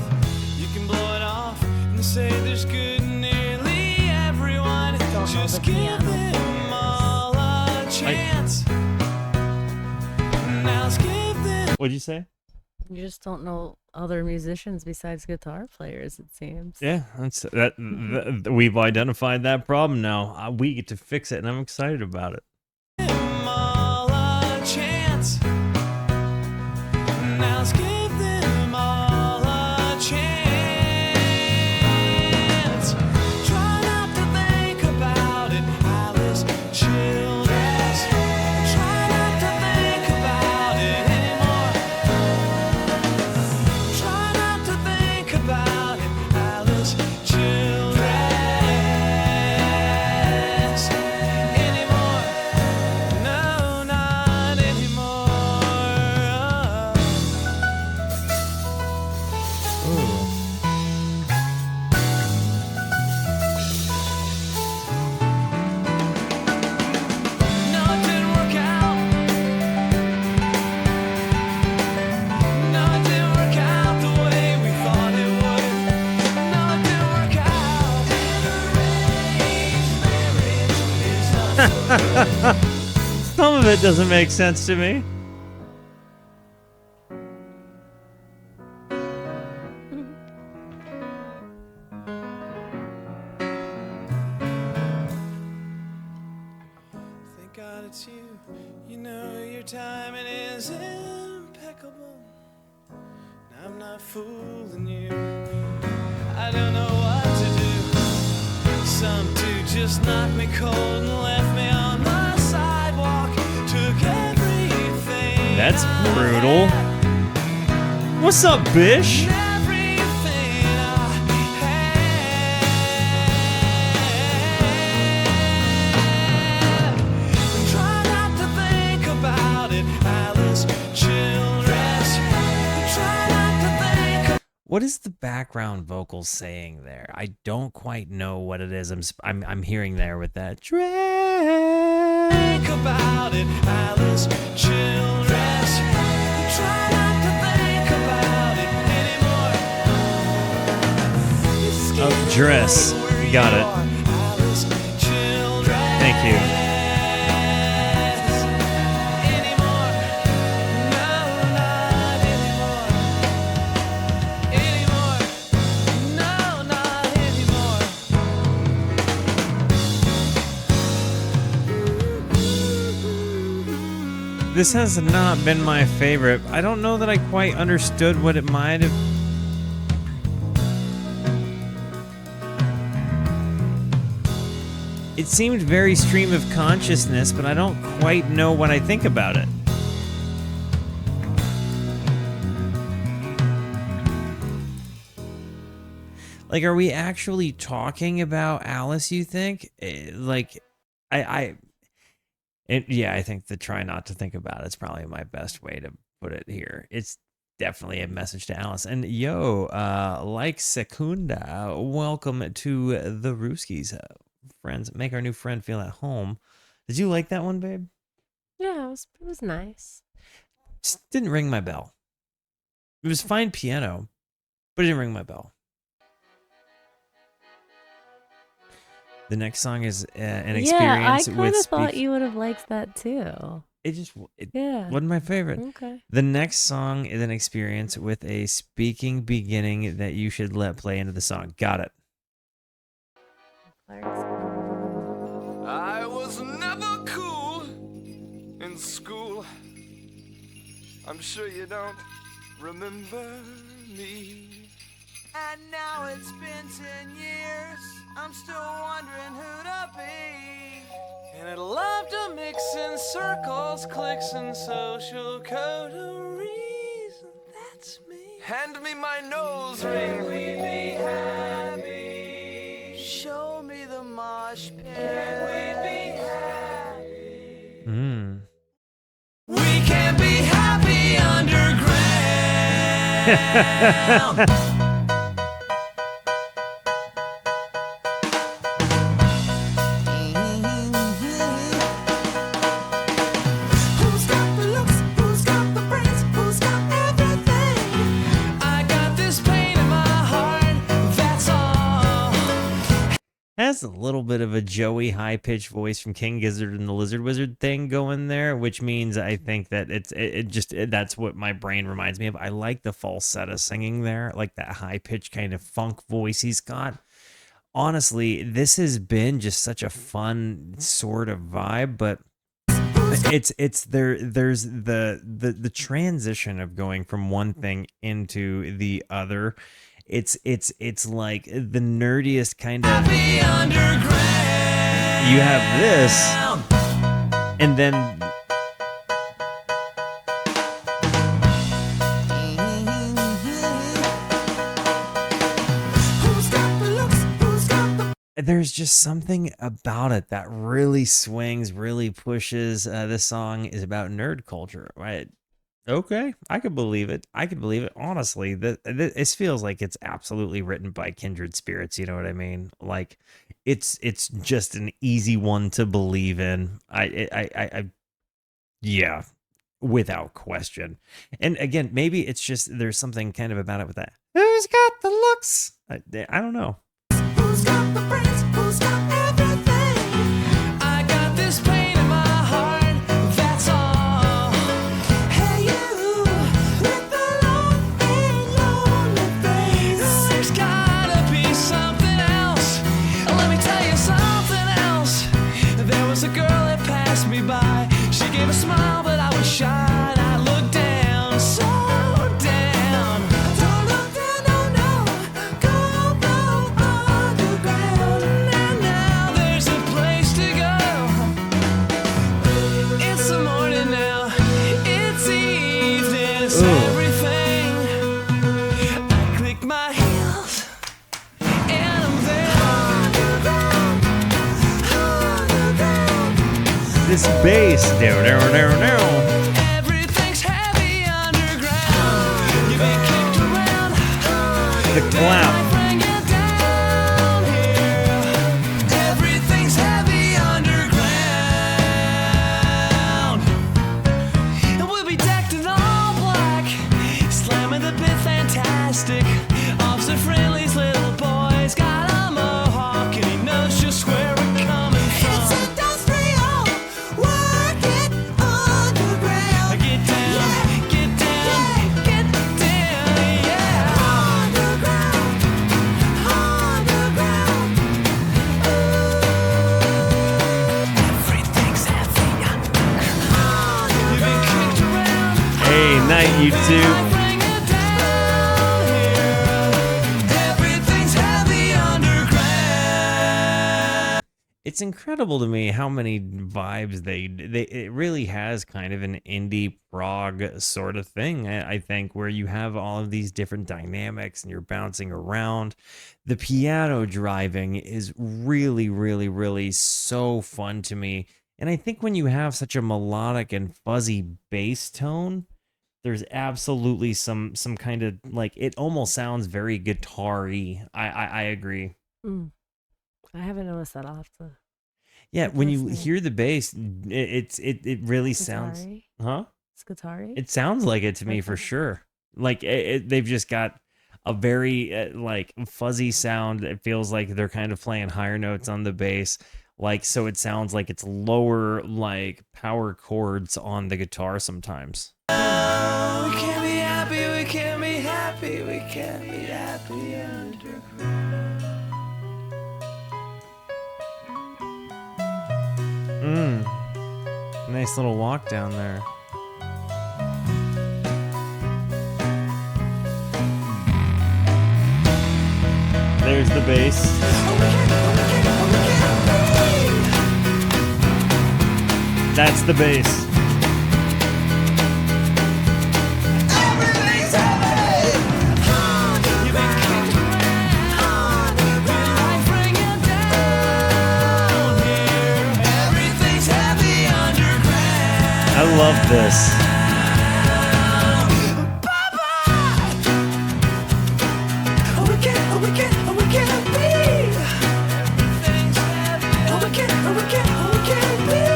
You can blow it off and say there's good in nearly everyone. Don't know Just the give piano them all a chance. Now let's give them. What'd you say? You just don't know other musicians besides guitar players, it seems. Yeah, we've identified that problem now. We get to fix it, and I'm excited about it. Them all a chance. Now let's give them all a chance. Try not to think about it, Alice Childress. Try not to think about it anymore. Try not to think about it, Alice Childress anymore. No, not anymore. Ooh. No, it didn't work out. No, it didn't work out the way we thought it would. No, it didn't work out. Arranged marriage is not Some of it doesn't make sense to me. Thank God it's you. You know your timing is impeccable. And I'm not fooling you. I don't know what to do. Some dude just knocked me cold and left me on the sidewalk. Took everything. That's I brutal. had. What's up, Bish? Everything I had. What is the background vocal saying there? I don't quite know what it is. I'm hearing there with that. Think about it, Alice Childress. Try not to think about it anymore. Oh, dress. Got it. Alice Childress. Thank you. Anymore. No, not anymore. Anymore. No, not anymore. This has not been my favorite. I don't know that I quite understood what it might have. It seemed very stream of consciousness, but I don't quite know what I think about it. Like, are we actually talking about Alice, you think? Like, yeah, I think the try not to think about it's probably my best way to put it here. It's definitely a message to Alice. And yo, like Secunda, welcome to the Rooskies. Friends, make our new friend feel at home. Did you like that one, babe? Yeah, it was nice. Just didn't ring my bell. It was fine piano, but it didn't ring my bell. The next song is an experience I with kind of thought you would have liked that too. It Yeah. wasn't my favorite. Okay. The next song is an experience with a speaking beginning that you should let play into the song. Got it. I was never cool in school. I'm sure you don't remember me. And now it's been 10 years. I'm still wondering who to be. And I'd love to mix in circles, clicks, and social coteries. That's me. Hand me my nose ring. Can we be happy? Show me the mosh pit. Can we be happy? We can be happy underground. Who's got the looks? Who's got the brains? Who's got everything? I got this pain in my heart, that's all. Has a little bit of a Joey high-pitched voice from King Gizzard and the Lizard Wizard thing going there, which means I think that that's what my brain reminds me of. I like the falsetto singing there, like that high-pitched kind of funk voice he's got. Honestly, this has been just such a fun sort of vibe, but there's the transition of going from one thing into the other. It's like the nerdiest kind of. Happy underground. You have this, and then Who's got the looks? Who's got the there's just something about it that really swings, really pushes. This song is about nerd culture, right? Okay, I could believe it. Honestly, this feels like it's absolutely written by kindred spirits. You know what I mean? Like, it's just an easy one to believe in. Yeah, without question. And again, maybe it's just there's something kind of about it with that. Who's got the looks? I don't know. Who's got the brains? Who's got everything? I got this pain in my heart, that's all. Hey you, with the lonely face. There's gotta be something else. Let me tell you something else. There was a girl that passed me by. She gave a smile, but I was shy. And I looked down, so down. Don't look down, no, go underground. And now there's a place to go. It's the morning now, it's evening, it's everything. I click my heels, and I'm there. Underground. This bass, no. Everything's heavy underground. You've been kicked around. The clap. Bring it down here. Everything's heavy underground. And we'll be decked in all black, slamming the bit fantastic. Officer Friendly's little boy's got a mohawk, and he knows just where we're coming from. It's industrial, work it underground. Get down, get down, get down, yeah. Underground, underground. Everything's heavy underground. You've been kicked around. Hey, night, you two. Bring it down here. Everything's heavy underground. It's incredible to me how many vibes it really has kind of an indie prog sort of thing. I think where you have all of these different dynamics and you're bouncing around. The piano driving is really, really, really so fun to me. And I think when you have such a melodic and fuzzy bass tone, there's absolutely some kind of like it almost sounds very guitar-y. I agree. Mm. I haven't noticed that. I'll have to. Yeah, when you Interesting. hear the bass, it really sounds, Guitar-y? huh? It's guitar-y? It sounds like it to me for Okay. sure. Like they've just got a very like fuzzy sound. It feels like they're kind of playing higher notes on the bass, like so it sounds like it's lower like power chords on the guitar sometimes. We can't be happy, we can't be happy, we can't be happy underground. Nice little walk down there. There's the bass. That's the bass. Everything's heavy. You've been kicked around. Like bring it down here. Everything's heavy underground. I love this. We can't be. Everything's heavy. We can't be. We can't be.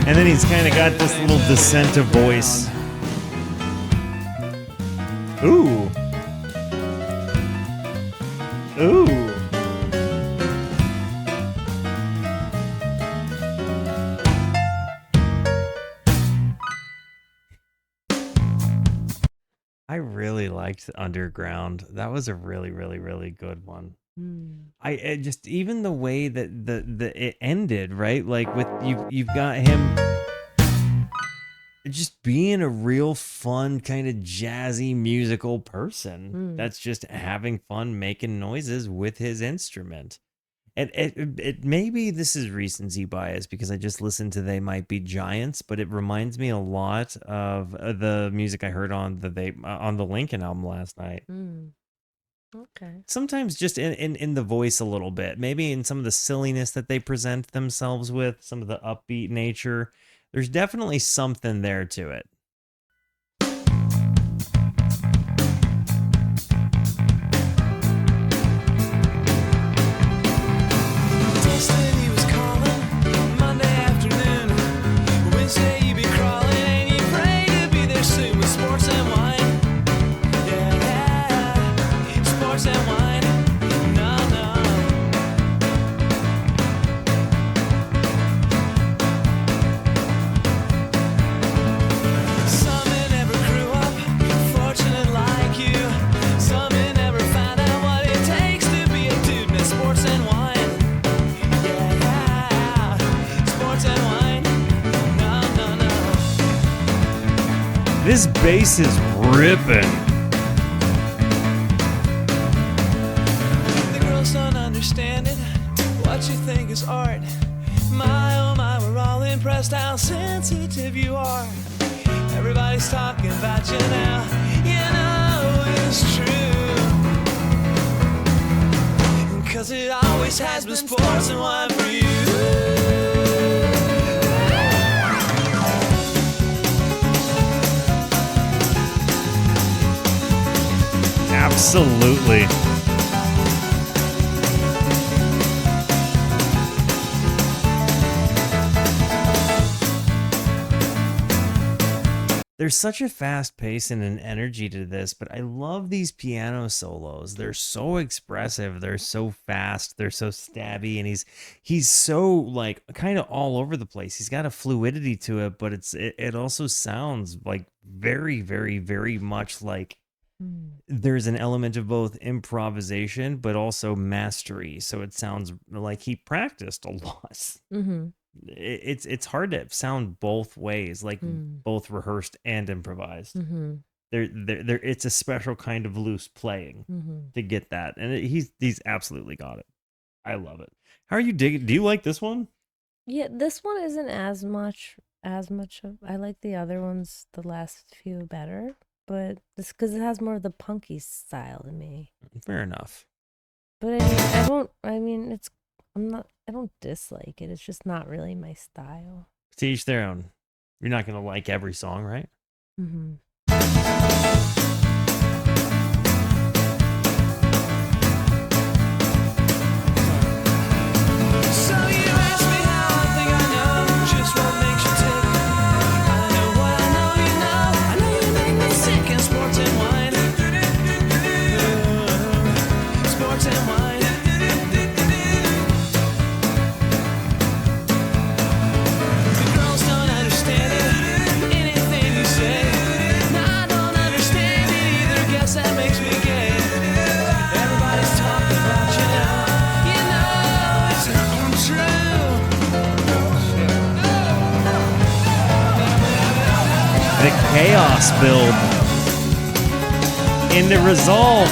And then he's kind of got this little descent of voice. Ooh. Ooh. I really liked Underground. That was a really, really, really good one. Mm. I just even the way that the it ended, right? Like with you've got him just being a real fun kind of jazzy musical person Mm. that's just having fun making noises with his instrument. And it maybe this is recency bias because I just listened to They Might Be Giants, but it reminds me a lot of the music I heard on the Lincoln album last night. Mm. Okay. Sometimes just in the voice a little bit, maybe in some of the silliness that they present themselves with, some of the upbeat nature. There's definitely something there to it. Destiny was calling Monday afternoon. Wednesday you be crawling and you pray to be there soon with sports and wine. Yeah, sports and wine. No, no. Some that never grew up fortunate like you. Some that never found out what it takes to be a dude in sports and wine. Yeah, sports and wine. No, no, no. This bass is ripping. The girls don't understand it. What you think is art. My, oh my, we're all impressed how sensitive you are. Every Everybody's talking about you now. You know it's true. 'Cause it always has been sports and wine for you. Absolutely. There's such a fast pace and an energy to this, but I love these piano solos. They're so expressive, they're so fast, they're so stabby, and he's so like kind of all over the place. He's got a fluidity to it, but it also sounds like very, very, very much like there's an element of both improvisation but also mastery. So it sounds like he practiced a lot. Mm-hmm. It's hard to sound both ways, like both rehearsed and improvised. Mm-hmm. There it's a special kind of loose playing Mm-hmm. to get that, and he's absolutely got it. I love it. How are you digging? Do you like this one? Yeah, this one isn't as much of. I like the other ones, the last few, better. But this because it has more of the punky style to me. Fair enough. But I don't. I mean, it's. I'm not. I don't dislike it. It's just not really my style. To each their own. You're not gonna like every song, right? Mm-hmm. So you ask me how I think I know just what makes you tick. I know what I know you know. I know you make me sick in sports and wine. Sports and wine. The girls don't understand it. Anything you say. No, I don't understand it either. Guess that makes me gay. Everybody's talking about you now. You know it's untrue. The chaos build into resolve.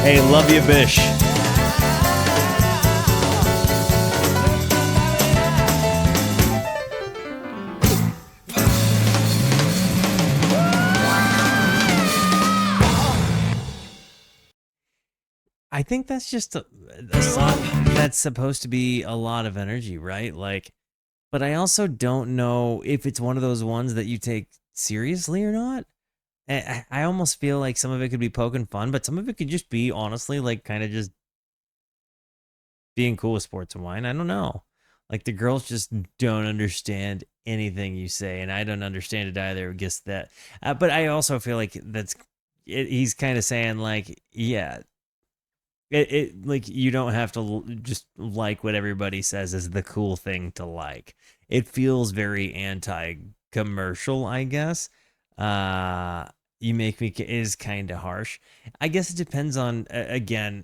Hey, love you, Bish. I think that's just a song that's supposed to be a lot of energy, right? Like, but I also don't know if it's one of those ones that you take seriously or not. I almost feel like some of it could be poking fun, but some of it could just be honestly like kind of just being cool with sports and wine. I don't know. Like the girls just don't understand anything you say, and I don't understand it either. I guess that, but I also feel like he's kind of saying like, yeah, it like you don't have to just like what everybody says is the cool thing to like. It feels very anti-commercial, I guess. You make me is kind of harsh. I guess it depends on again,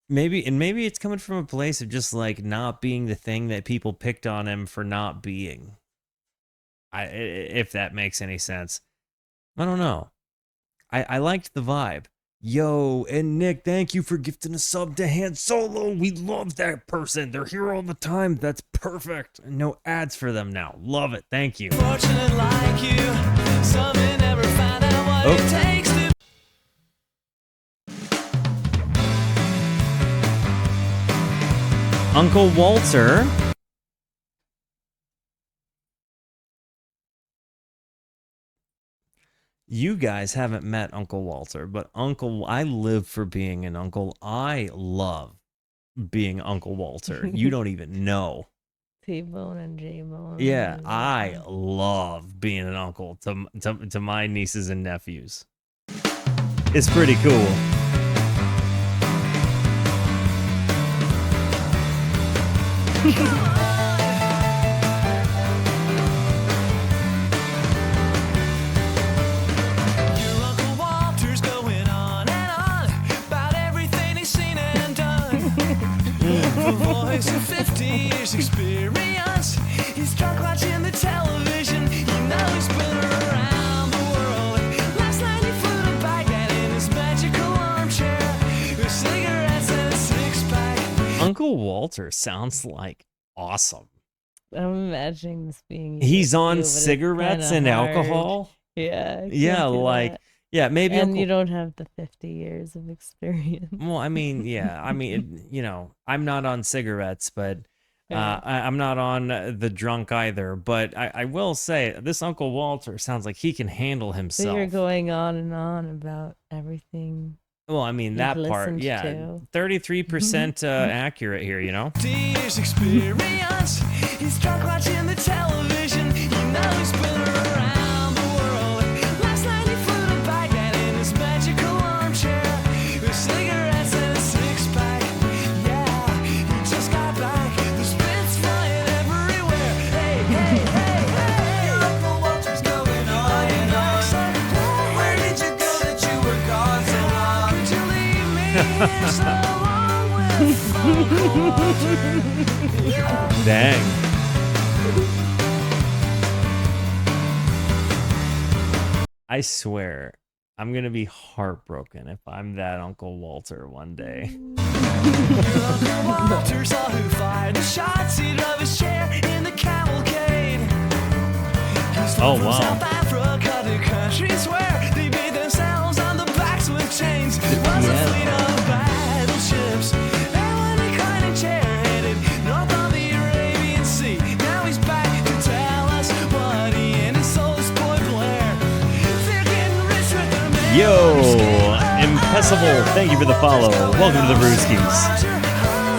maybe it's coming from a place of just like not being the thing that people picked on him for not being. If that makes any sense. I don't know. I liked the vibe. Yo, and Nick, thank you for gifting a sub to Han Solo. We love that person. They're here all the time. That's perfect. No ads for them now. Love it. Thank you. Fortunate like you, some may never find out what it takes to. Uncle Walter. You guys haven't met Uncle Walter, but I live for being an uncle. I love being Uncle Walter. You don't even know. T-Bone and J-Bone. Yeah, I love being an uncle to my nieces and nephews. It's pretty cool. Your Uncle experience. He's drunk watching the television. You know he's been around the world. Last night he flew to Baghdad in his magical armchair with cigarettes and a six-pack. Uncle Walter sounds like awesome. I'm imagining this being. He's you, on but it's cigarettes kinda and hard. alcohol. Yeah. I can't Yeah, do like that. yeah, maybe. And Uncle... you don't have the 50 years of experience. Well, I mean, yeah, I mean, you know, I'm not on cigarettes, but I'm not on the drunk either. But I will say this Uncle Walter sounds like he can handle So himself. you're going on about everything. Well, I mean, you've that part, listened yeah, to. 33% accurate here, you know. 50 years experience. He's drunk watching the television. You know he's been around the world. Last night he flew to Baghdad in his magical armchair with cigarettes and a six-pack. Yeah, he just got back. The spit's flying everywhere. Hey, hey, hey, hey. Uncle Walter's going on and on. Where did you go that you were gone so long? Could you leave me here so long with Uncle Walter? Dang. I swear, I'm gonna be heartbroken if I'm that Uncle Walter one day. Uncle Walter saw who fired the shots. He drove his chair in the cavalcade. He's Oh, from wow. South Africa to countries where they beat themselves on the backs with chains. It was a fleet of battleships. And when he climbed a chair headed north on the Arabian Sea. Now he's back to tell us what he and his soul spoiled Blair. They're getting rich with their men. Yo, Impossible, thank you for the follow. Welcome to the Brewskis.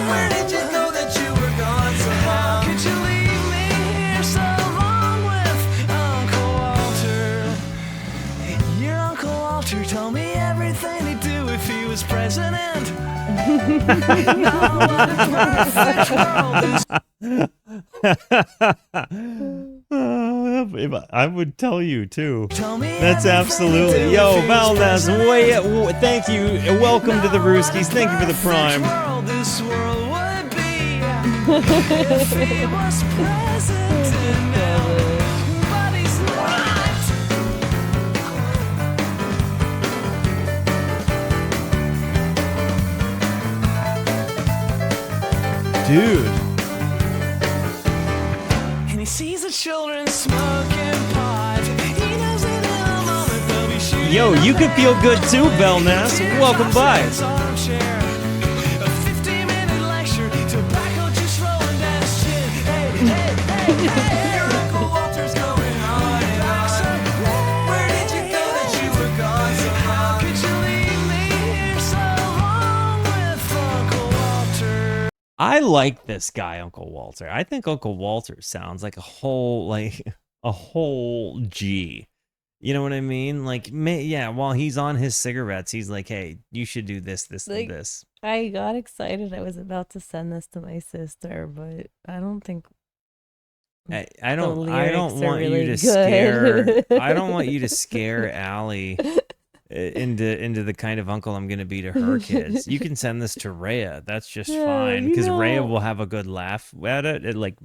Where did you go that you were gone so long? Could you leave me here so long with Uncle Walter? Your Uncle Walter told me everything he'd do if he was president. Now what a perfect world is. I would tell you too. Tell me That's everything he'd absolutely. do Yo, if he was Valdez, president. thank you. Welcome to the Brewskis. Thank you for the prime. This world would be if he was president now, but he's not. Dude. And he sees the children smoking pot. He knows that in a moment they'll be shooting. Yo, you could feel good too, Belnas. Welcome by. A 15-minute lecture, tobacco just rolling down his chin. Hey, hey, hey, hey, your Uncle Walter's going on and on. Where did you go that you were gone so long? Could you leave me here so long with Uncle Walter? I like this guy, Uncle Walter. I think Uncle Walter sounds like a whole G. You know what I mean? Like, yeah, while he's on his cigarettes, he's like, hey, you should do this, this, Like, and this. I got excited. I was about to send this to my sister, but I don't think I don't lyrics are want really you to good. scare I don't want you to scare Allie into the kind of uncle I'm gonna be to her kids. You can send this to Rhea. That's just Yeah, fine. you Because Rhea know- will have a good laugh at it. Like,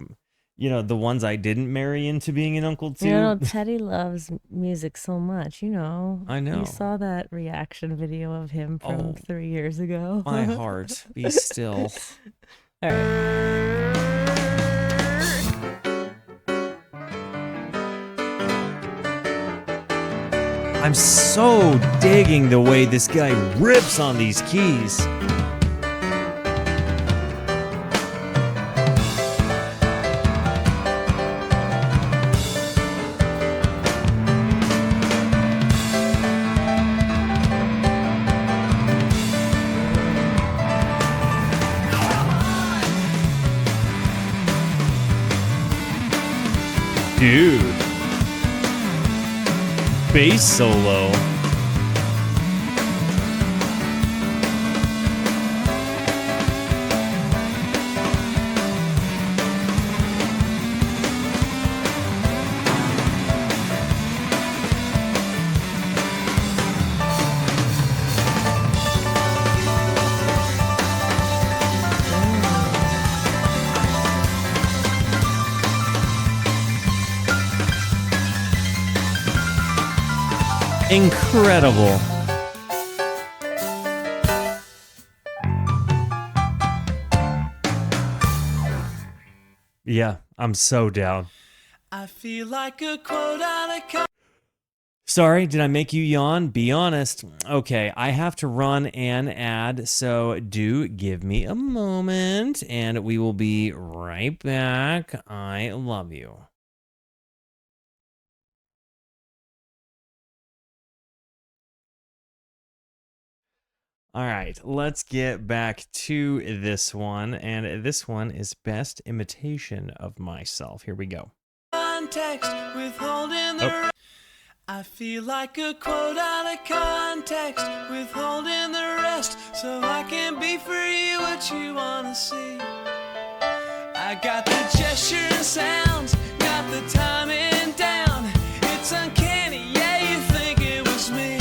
you know, the ones I didn't marry into being an uncle to. You know, Teddy loves music so much, you know. I know. You saw that reaction video of him from Oh. 3 years ago. My heart, be still. All right. I'm so digging the way this guy rips on these keys. Dude. Bass solo. Incredible. Yeah, I'm so down. I feel like a quote out of Sorry, did I make you yawn? Be honest. Okay, I have to run an ad, so do give me a moment and we will be right back. I love you. All right, let's get back to this one. And this one is Best Imitation of Myself. Here we go. context, withholding the. I feel like a quote out of context, withholding the rest, so I can be for you what you wanna see. I got the gesture and sounds, got the timing down. It's uncanny, yeah, you think it was me.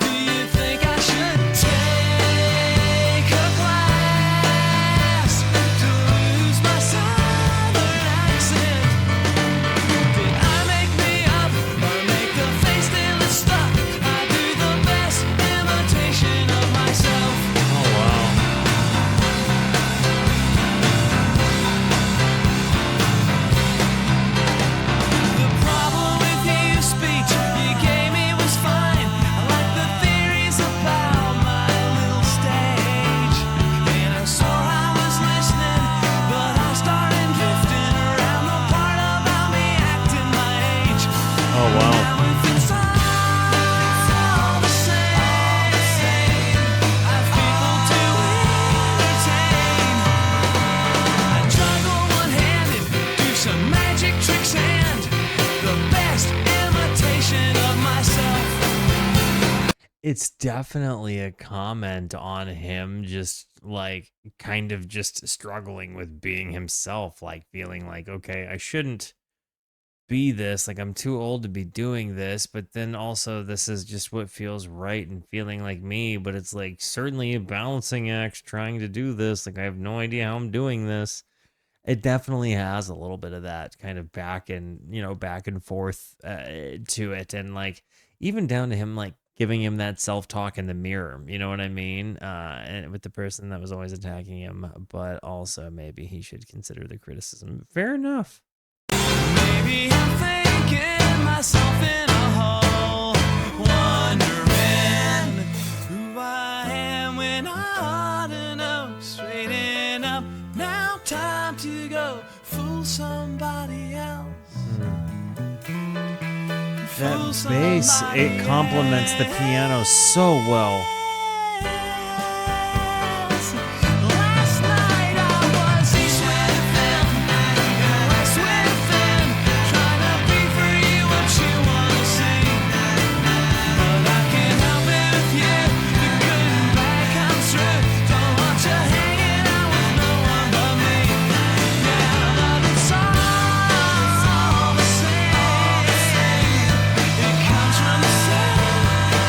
Do you think I should take a class to lose my southern accent? Did I make me up or make the face that is stuck? I do the best imitation of myself. Oh, wow. The problem with you speech you gave me was fine. I like the theories about my little stage. And I swore I was listening, but I started drifting around the part about me acting my age. Oh, wow. Now if it's all the same, I've people to entertain. I juggle one-handed, do some magic tricks and the best imitation of myself. It's definitely a comment on him just like kind of just struggling with being himself, like feeling like, okay, I shouldn't be this, like I'm too old to be doing this, but then also this is just what feels right and feeling like me, but it's like certainly a balancing act trying to do this, like I have no idea how I'm doing this. It definitely has a little bit of that kind of back and forth to it, and like even down to him like giving him that self-talk in the mirror, you know what I mean, and with the person that was always attacking him, but also maybe he should consider the criticism. Fair enough. Maybe I'm thinking myself in a hole, wondering who I am when I ought to know. Straighten up, now time to go fool somebody else. Fool That bass, somebody it complements the piano so well. else. Last night I was east with them, west with them, trying to be for you what you wanna see. But I can't help it with you, the good and bad comes through. Don't want you hanging out with no one but me. Yeah, love it's all the same. It comes from the same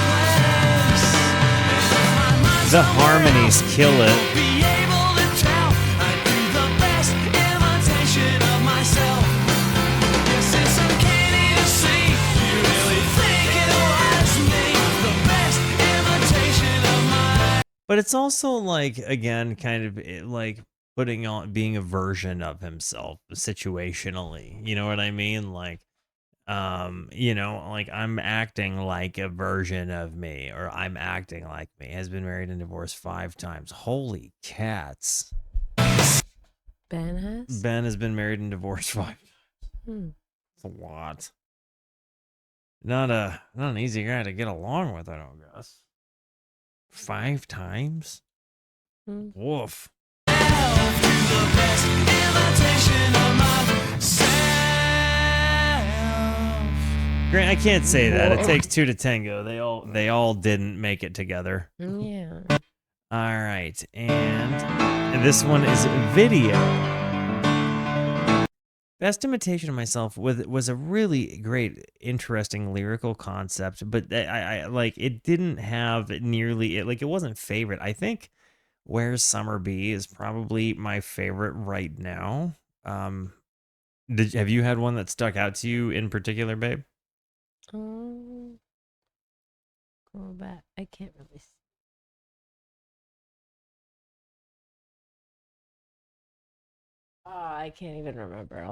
place. My mind's The somewhere harmonies else. kill it. Be able to tell I do the best imitation of myself. Yes, it's uncanny to see you really think it was me. The best imitation of my. But it's also like again kind of like putting on being a version of himself situationally, you know what I mean, like like I'm acting like a version of me, or I'm acting like me. Has been married and divorced 5 times. Holy cats. Ben has? Ben has been married and divorced 5 times. Hmm. That's a lot. Not an easy guy to get along with, I don't guess. 5 times? Hmm. Woof. Do the best imitation of myself. Grant, I can't say that. It takes 2 to tango. They all didn't make it together. Yeah. All right, and this one is video. Best Imitation of Myself was a really great, interesting lyrical concept, but I like it didn't have nearly it, like it wasn't favorite. I think Where's Summer Bee is probably my favorite right now. Have you had one that stuck out to you in particular, babe? Scroll back. I can't really see. Oh, I can't even remember.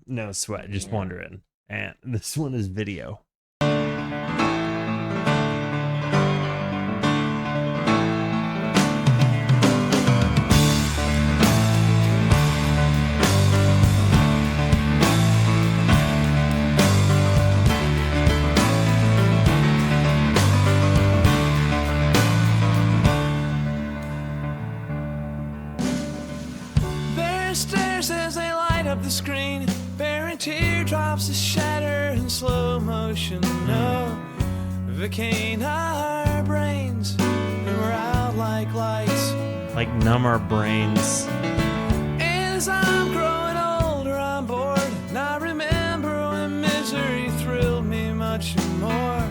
No sweat, just Yeah. wondering. And this one is video. Bare stairs as they light up the screen, bearing teardrops that shatter in slow motion. No, Vicane our brains, and we're out like lights. Like numb our brains. As I'm growing older, I'm bored, and I remember when misery thrilled me much more.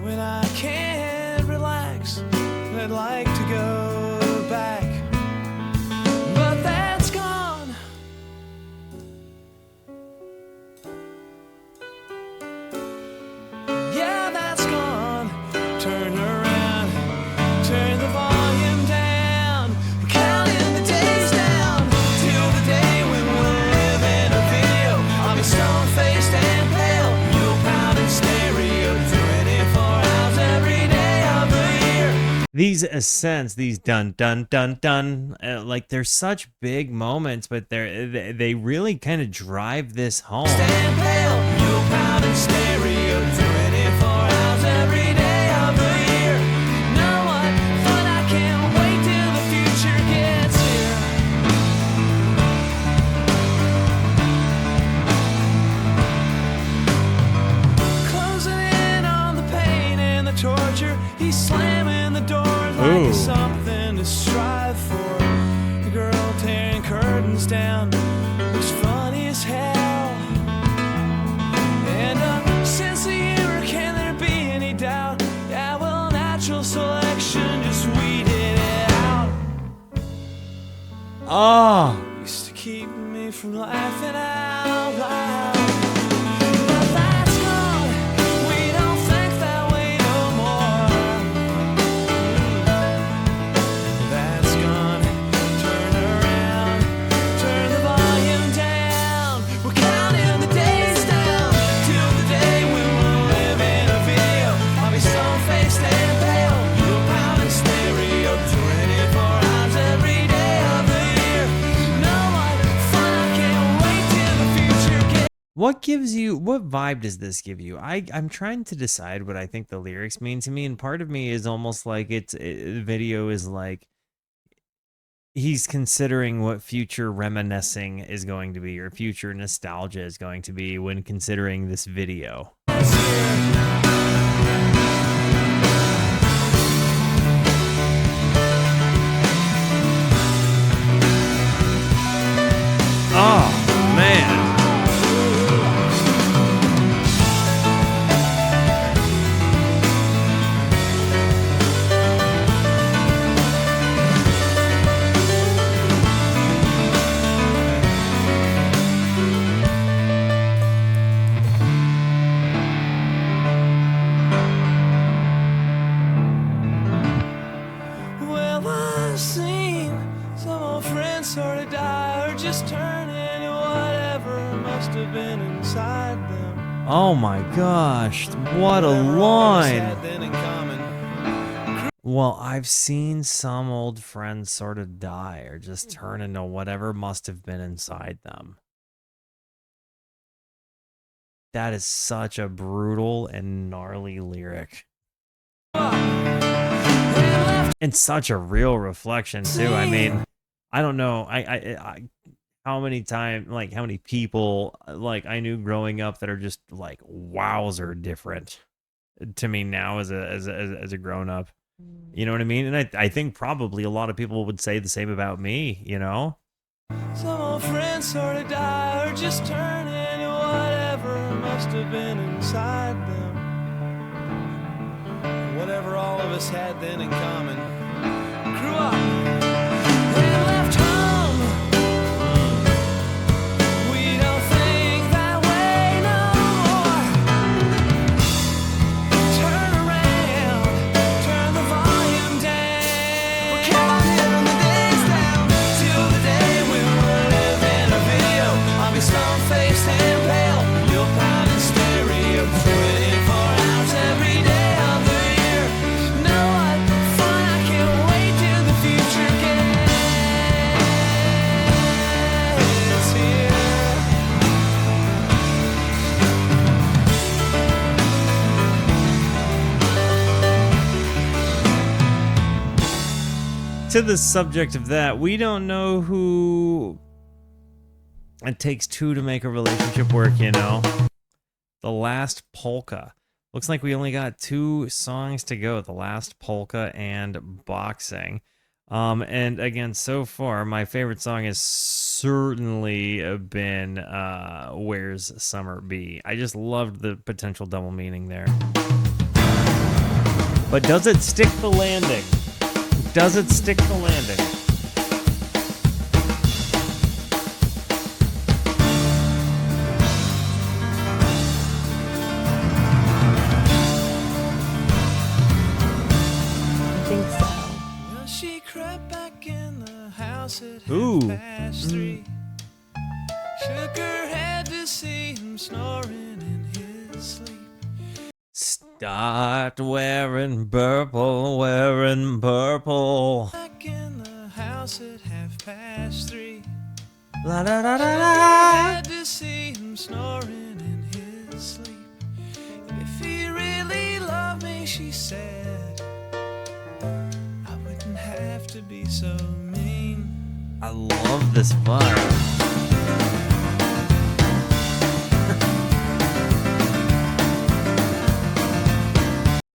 When I can't relax, I'd like to go back, but that's gone. Yeah, that's gone. Turn around, turn the volume down. We're counting the days down till the day when we'll live in a video. I'll be stone-faced and pale. You'll pound in stereo 24 hours every day of the year. These ascents, these dun dun dun dun, like they're such big moments, but they really kind of drive this home. Stand pale. You'll pound in stereo 24 hours every day of the year. Know what? Fun, I can't wait till the future gets here. Closing in on the pain and the torture. He's slamming the doors like Ooh. it's something to strive for. The girl tearing curtains down looks funny as hell. And a sense of humor, can there be any doubt? Yeah, well, natural selection just weeded it out. Oh, Used to keep me from laughing out loud. But that's gone. We don't think that way no more. That's gone. Turn around, turn the volume down. We're counting the days down till the day when we'll live in a video. I'll be stone-faced and pale. You'll pound in stereo 24 hours every day of the year. Know what? Fun, I can't wait till the future gets. what gives you? What vibe does this give you? I'm trying to decide what I think the lyrics mean to me, and part of me is almost like video is like he's considering what future reminiscing is going to be, or future nostalgia is going to be when considering this video. Oh man. Well, I've seen some old friends sort of die or just turn into whatever must have been inside them. Oh my gosh, what a Whatever all of us line. had then in common. Well, I've seen some old friends sort of die or just turn into whatever must have been inside them. That is such a brutal and gnarly lyric. And such a real reflection too. I mean, I don't know. I how many how many people like I knew growing up that are just like wowzer different to me now as a grown up. You know what I mean? And I think probably a lot of people would say the same about me, you know? Some old friends sort of die or just turn into whatever must have been inside them. Whatever all of us had then in common. Grew up and left home. We don't think that way no more. Turn around. To the subject of that, we don't know who it takes two to make a relationship work, you know. The Last Polka. Looks like we only got 2 songs to go. The Last Polka and Boxing. And again, so far, my favorite song has certainly been Where's Summer Be. I just loved the potential double meaning there. But does it stick the landing? Does it stick the landing? I think so. Well, she crept back in the house at Ooh. 3:30. Shook her head to see him snoring in his sleep. Start wearing purple. Back in the house at 3:30. La da da da Shook her da. head to see him snoring in his sleep. If he really loved me, she said, I wouldn't have to be so mean. I love this vibe.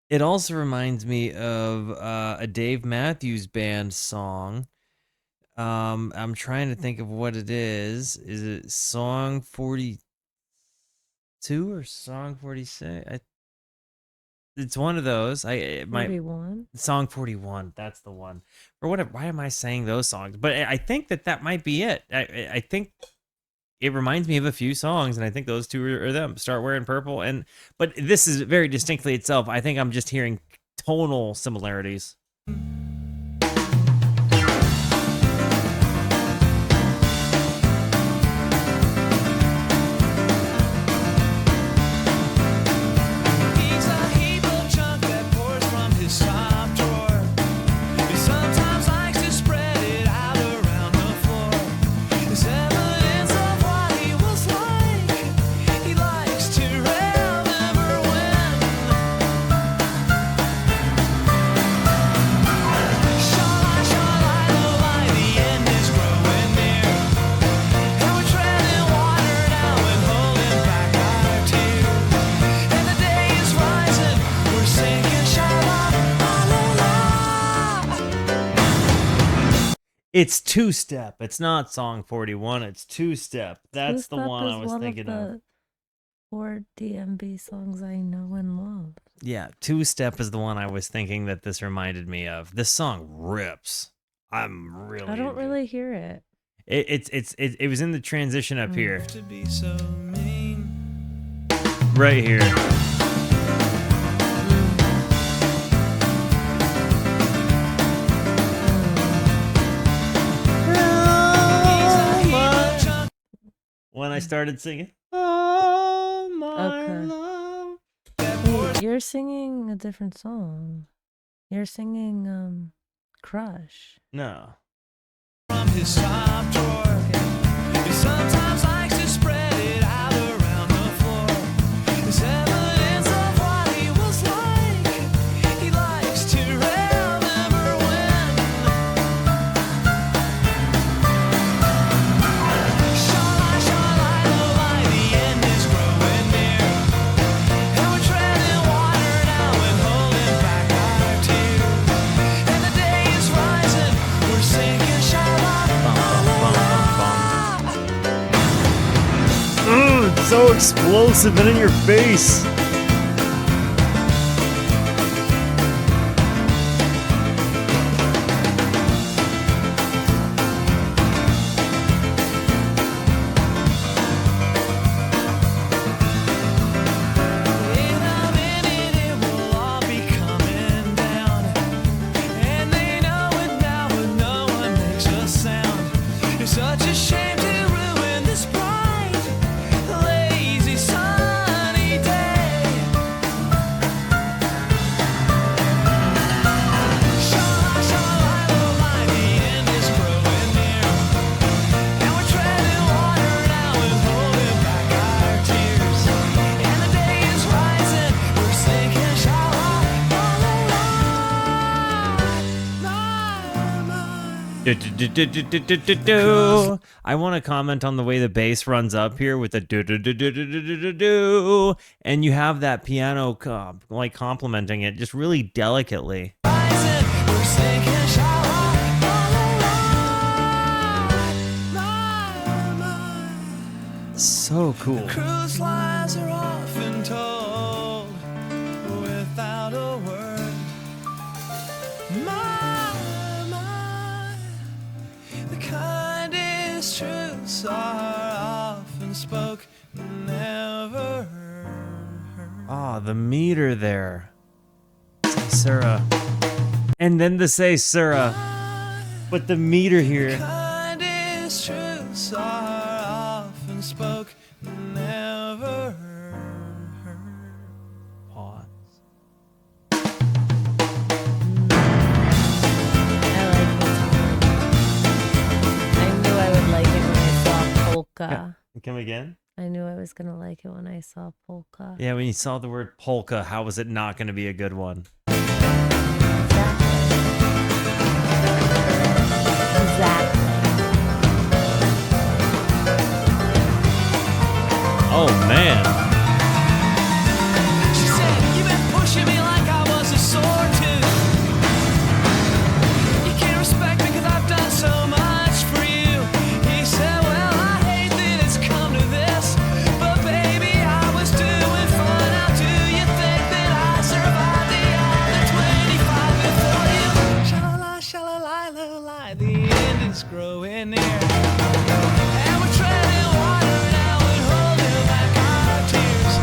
It also reminds me of a Dave Matthews Band song. I'm trying to think of what it is. Is it song 42 or song 46? It's one of those. My 41. song 41. That's the one. Or what? Why am I saying those songs? But I think that might be it. I think it reminds me of a few songs, and I think those 2 are them. Start Wearing Purple, but this is very distinctly itself. I think I'm just hearing tonal similarities. He's a heap of junk that pours from his top drawer. He sometimes likes to spread it out around the floor. It's evidence of what he was like. He likes to remember when. Shine, the light, the end is growing near. And we're treading water now and holding back our tears. And the day is rising, we're sinking shallow. It's Two Step. It's not song 41. It's Two Step. That's the Two-Step one I is was one thinking of. of. The 4 DMB songs I know and love. Yeah, Two Step is the one I was thinking that this reminded me of. This song rips. I'm really. I don't into it. really hear it. It was in the transition up here, To be so mean. right here. When I started singing, oh my Okay. love. Wait, you're singing a different song. You're singing Crush. No. From his top drawer. He sometimes likes to spread it out around the floor. It's evidence of what he was like. He likes to remember when. Shine, the light, the end is growing near. And we're treading water now and holding back our tears. And the day is rising, we're sinking shallow. Ooh, it's so explosive and in your face. In a minute it will all be coming down. And they know it now, but no one makes a sound. It's such a shame to ruin this bright, lazy, sunny day. Do. I want to comment on the way the bass runs up here with the do, and you have that piano like complementing it just really delicately. Rising, we're sinking shallow. So cool. Cruise lines are often told without a word. My, the kindest truths are often spoke, never heard. Ah, the meter there. Say Sura. And then the say Sura. But the meter here. Kindest truths are often spoke, never heard. Pause. I like this one. I knew I would like it when I saw polka. Come again? I knew I was gonna like it when I saw polka. Yeah, when you saw the word polka, how was it not going to be a good one? Exactly. Oh, man. She said, "You've been pushing me like I was a sore tooth. You can't respect me 'cause I've done so much for you." He said, "Well, I hate that it's come to this, but baby, I was doing fine. How do you think that I survived the other 25 before you?" Sha-la-la, sha-la-la-la-la, the end is growing near. And we're treading water now and holding back our tears.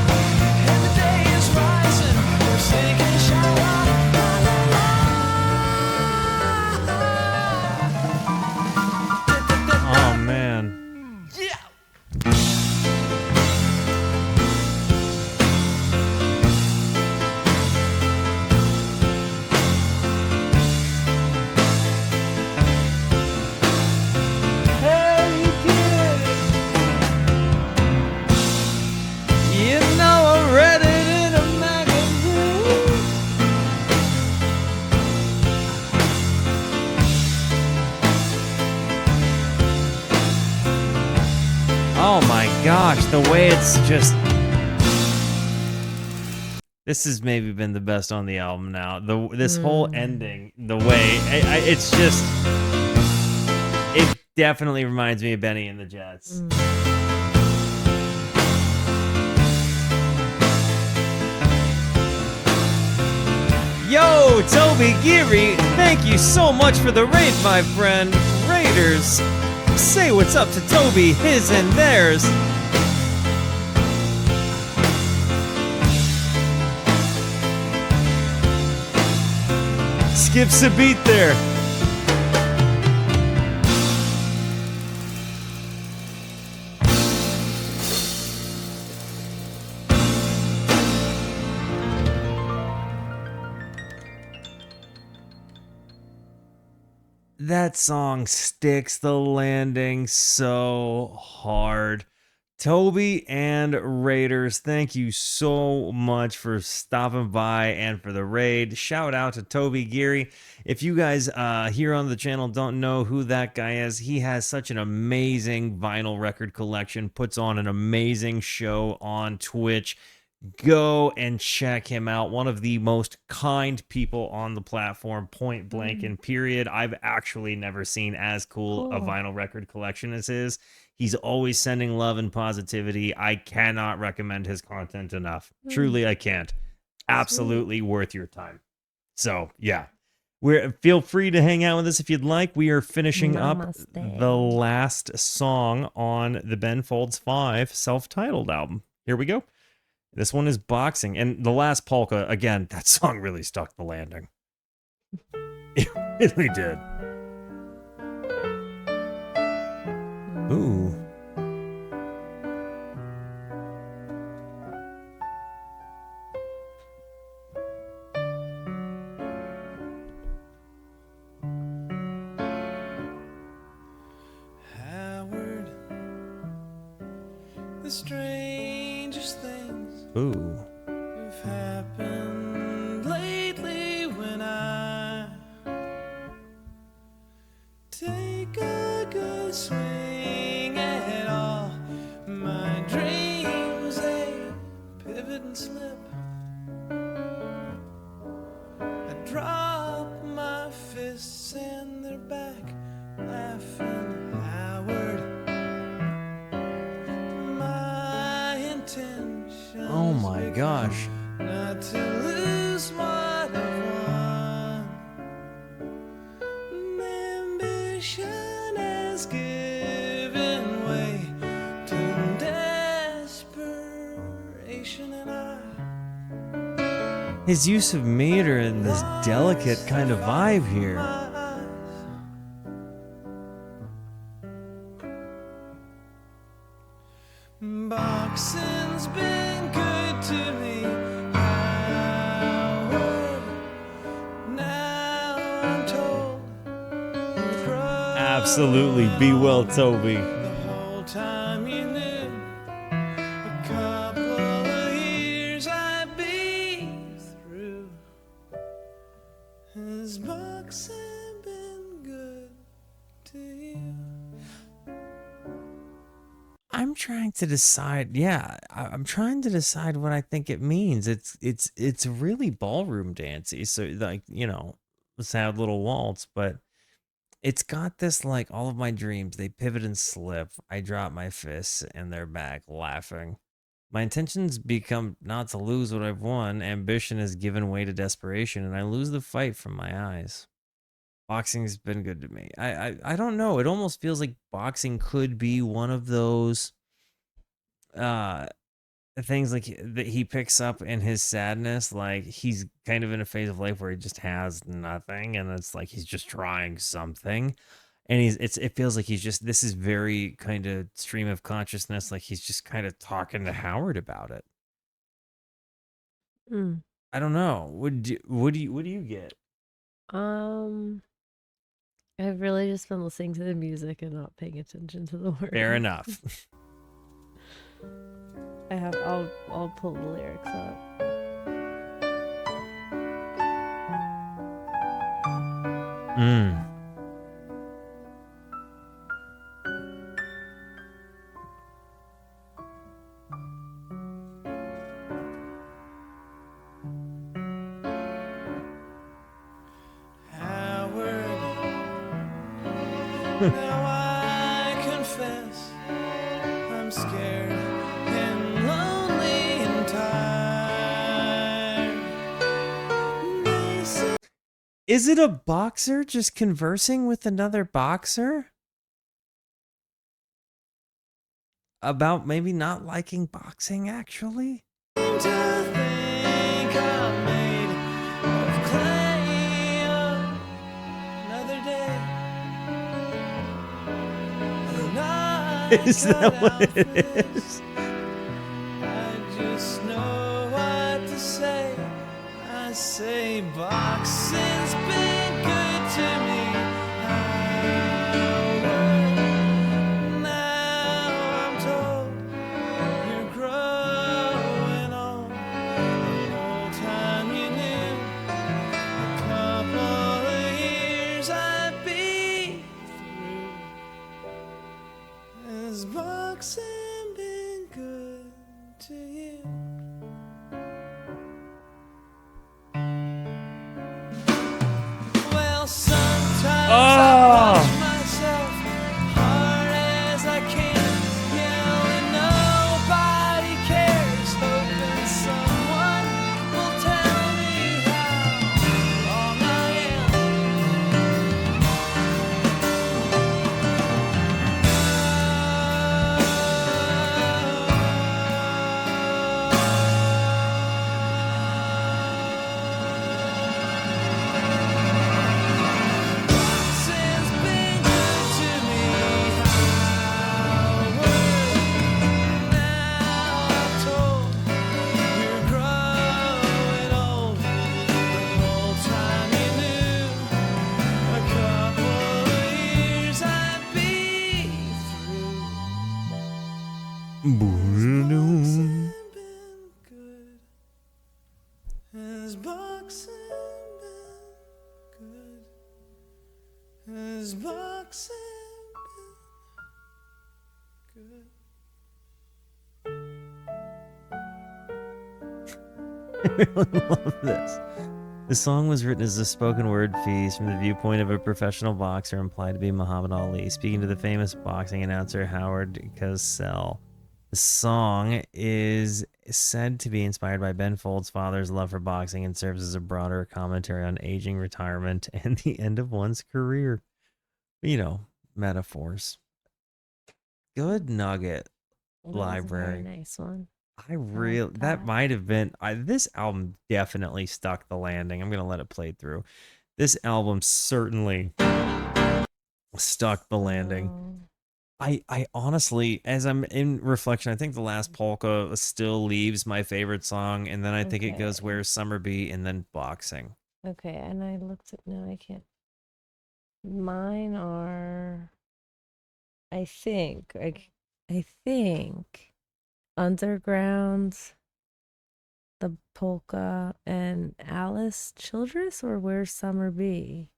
And the day is rising, we're sinking shallow. Oh, man. Yeah. You know I read it in a magazine. Oh my gosh, the way it's just... This has maybe been the best on the album now. This whole ending, the way, it's just... It definitely reminds me of Benny and the Jets. Yo, Toby Geary, thank you so much for the raid, my friend. Raiders, say what's up to Toby, his and theirs. Skips a beat there. That song sticks the landing so hard. Toby and Raiders, thank you so much for stopping by and for the raid. Shout out to Toby Geary. If you guys here on the channel don't know who that guy is, he has such an amazing vinyl record collection, puts on an amazing show on Twitch. Go and check him out. One of the most kind people on the platform, point blank and period. I've actually never seen as cool a vinyl record collection as his. He's always sending love and positivity. I cannot recommend his content enough. Truly, I can't. Absolutely worth your time. So, yeah. Feel free to hang out with us if you'd like. We are finishing up the last song on the Ben Folds 5 self-titled album. Here we go. This one is Boxing. And the Last Polka, again, that song really stuck the landing. It really did. Ooh. Howard, the strangest things Ooh. have happened lately when I take swing at all. My dreams, they pivot and slip. I drop my fists and they're back, laughing Howard. My intention. Oh my gosh. Not to lose what I've won. Ambition has given way to desperation, and His use of meter and this delicate kind of vibe here. my eyes. Boxing's been good to me, Howard. Now I'm told. Absolutely. Be well, Toby. The whole time you knew, a couple of years I'd be through. Has boxing been good to you? I'm trying to decide. Yeah, I'm trying to decide what I think it means. It's really ballroom dancey. So like, you know, sad little waltz, but it's got this like all of my dreams, they pivot and slip. I drop my fists and they're back laughing. My intentions become not to lose what I've won. Ambition has given way to desperation, and I lose the fight from my eyes. Boxing's been good to me. I don't know. It almost feels like boxing could be one of those things like that he picks up in his sadness. Like he's kind of in a phase of life where he just has nothing, and it's like he's just trying something. And it feels like he's just, this is very kind of stream of consciousness, like he's just kind of talking to Howard about it. Mm. I don't know. What do you get? I've really just been listening to the music and not paying attention to the words. Fair enough. I'll pull the lyrics up. Mm. Howard, now I confess I'm scared and lonely and tired. This Is it a boxer just conversing with another boxer? About maybe not liking boxing, actually? seem to think I'm made of clay. Another day. And I Is that cut what out it for this. is? I just know what to say. I say boxing's been good to me. Howard, now I'm told you're growing old. The whole time you knew, a couple of years I'd be through. Has boxing been good to you? Well, sometimes I push myself hard as I can, yelling nobody cares, hoping someone will tell me how wrong I Boxing's been good to me, Howard. Now I'm told you're growing old. The whole time you knew, a couple of years I'd be through. Boxing been good? Has boxing been good? Has boxing I really love this. The song was written as a spoken word piece from the viewpoint of a professional boxer implied to be Muhammad Ali, speaking to the famous boxing announcer Howard Cosell. The song is said to be inspired by Ben Folds' father's love for boxing and serves as a broader commentary on aging, retirement, and the end of one's career. You know, metaphors. Good nugget. That was a very Library. nice one. I really that. that might have been this album definitely stuck the landing. I'm gonna let it play through. This album certainly stuck the landing. Oh, I honestly, as I'm in reflection, I think the Last Polka still leaves my favorite song, and then I think it goes Okay. Where's Summer Be, and then Boxing. okay, and I looked at no, I can't. Mine are, I think, I think, Underground, the Polka, and Alice Childress, or Where's Summer Be?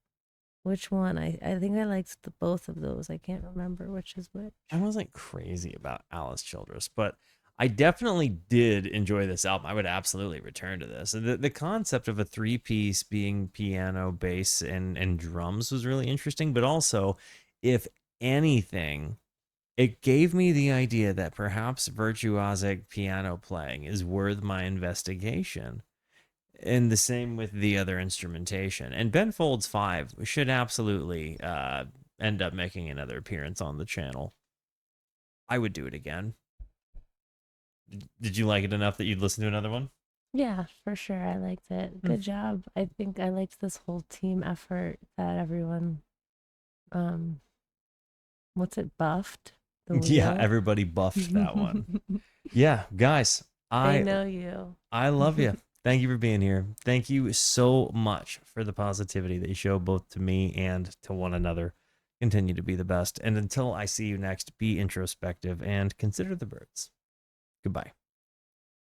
Which one? I think I liked both of those. I can't remember which is which. I wasn't crazy about Alice Childress, but I definitely did enjoy this album. I would absolutely return to this. The concept of a three-piece being piano, bass, and drums was really interesting, but also, if anything, it gave me the idea that perhaps virtuosic piano playing is worth my investigation. And the same with the other instrumentation. And Ben Folds 5 should absolutely end up making another appearance on the channel. I would do it again. Did you like it enough that you'd listen to another one? Yeah, for sure. I liked it. Good job. I think I liked this whole team effort that everyone, what's it, buffed? The Yeah, wheel? everybody buffed that one. Yeah, guys, They know you. I love you. Thank you for being here. Thank you so much for the positivity that you show both to me and to one another. Continue to be the best. And until I see you next, be introspective and consider the birds. Goodbye.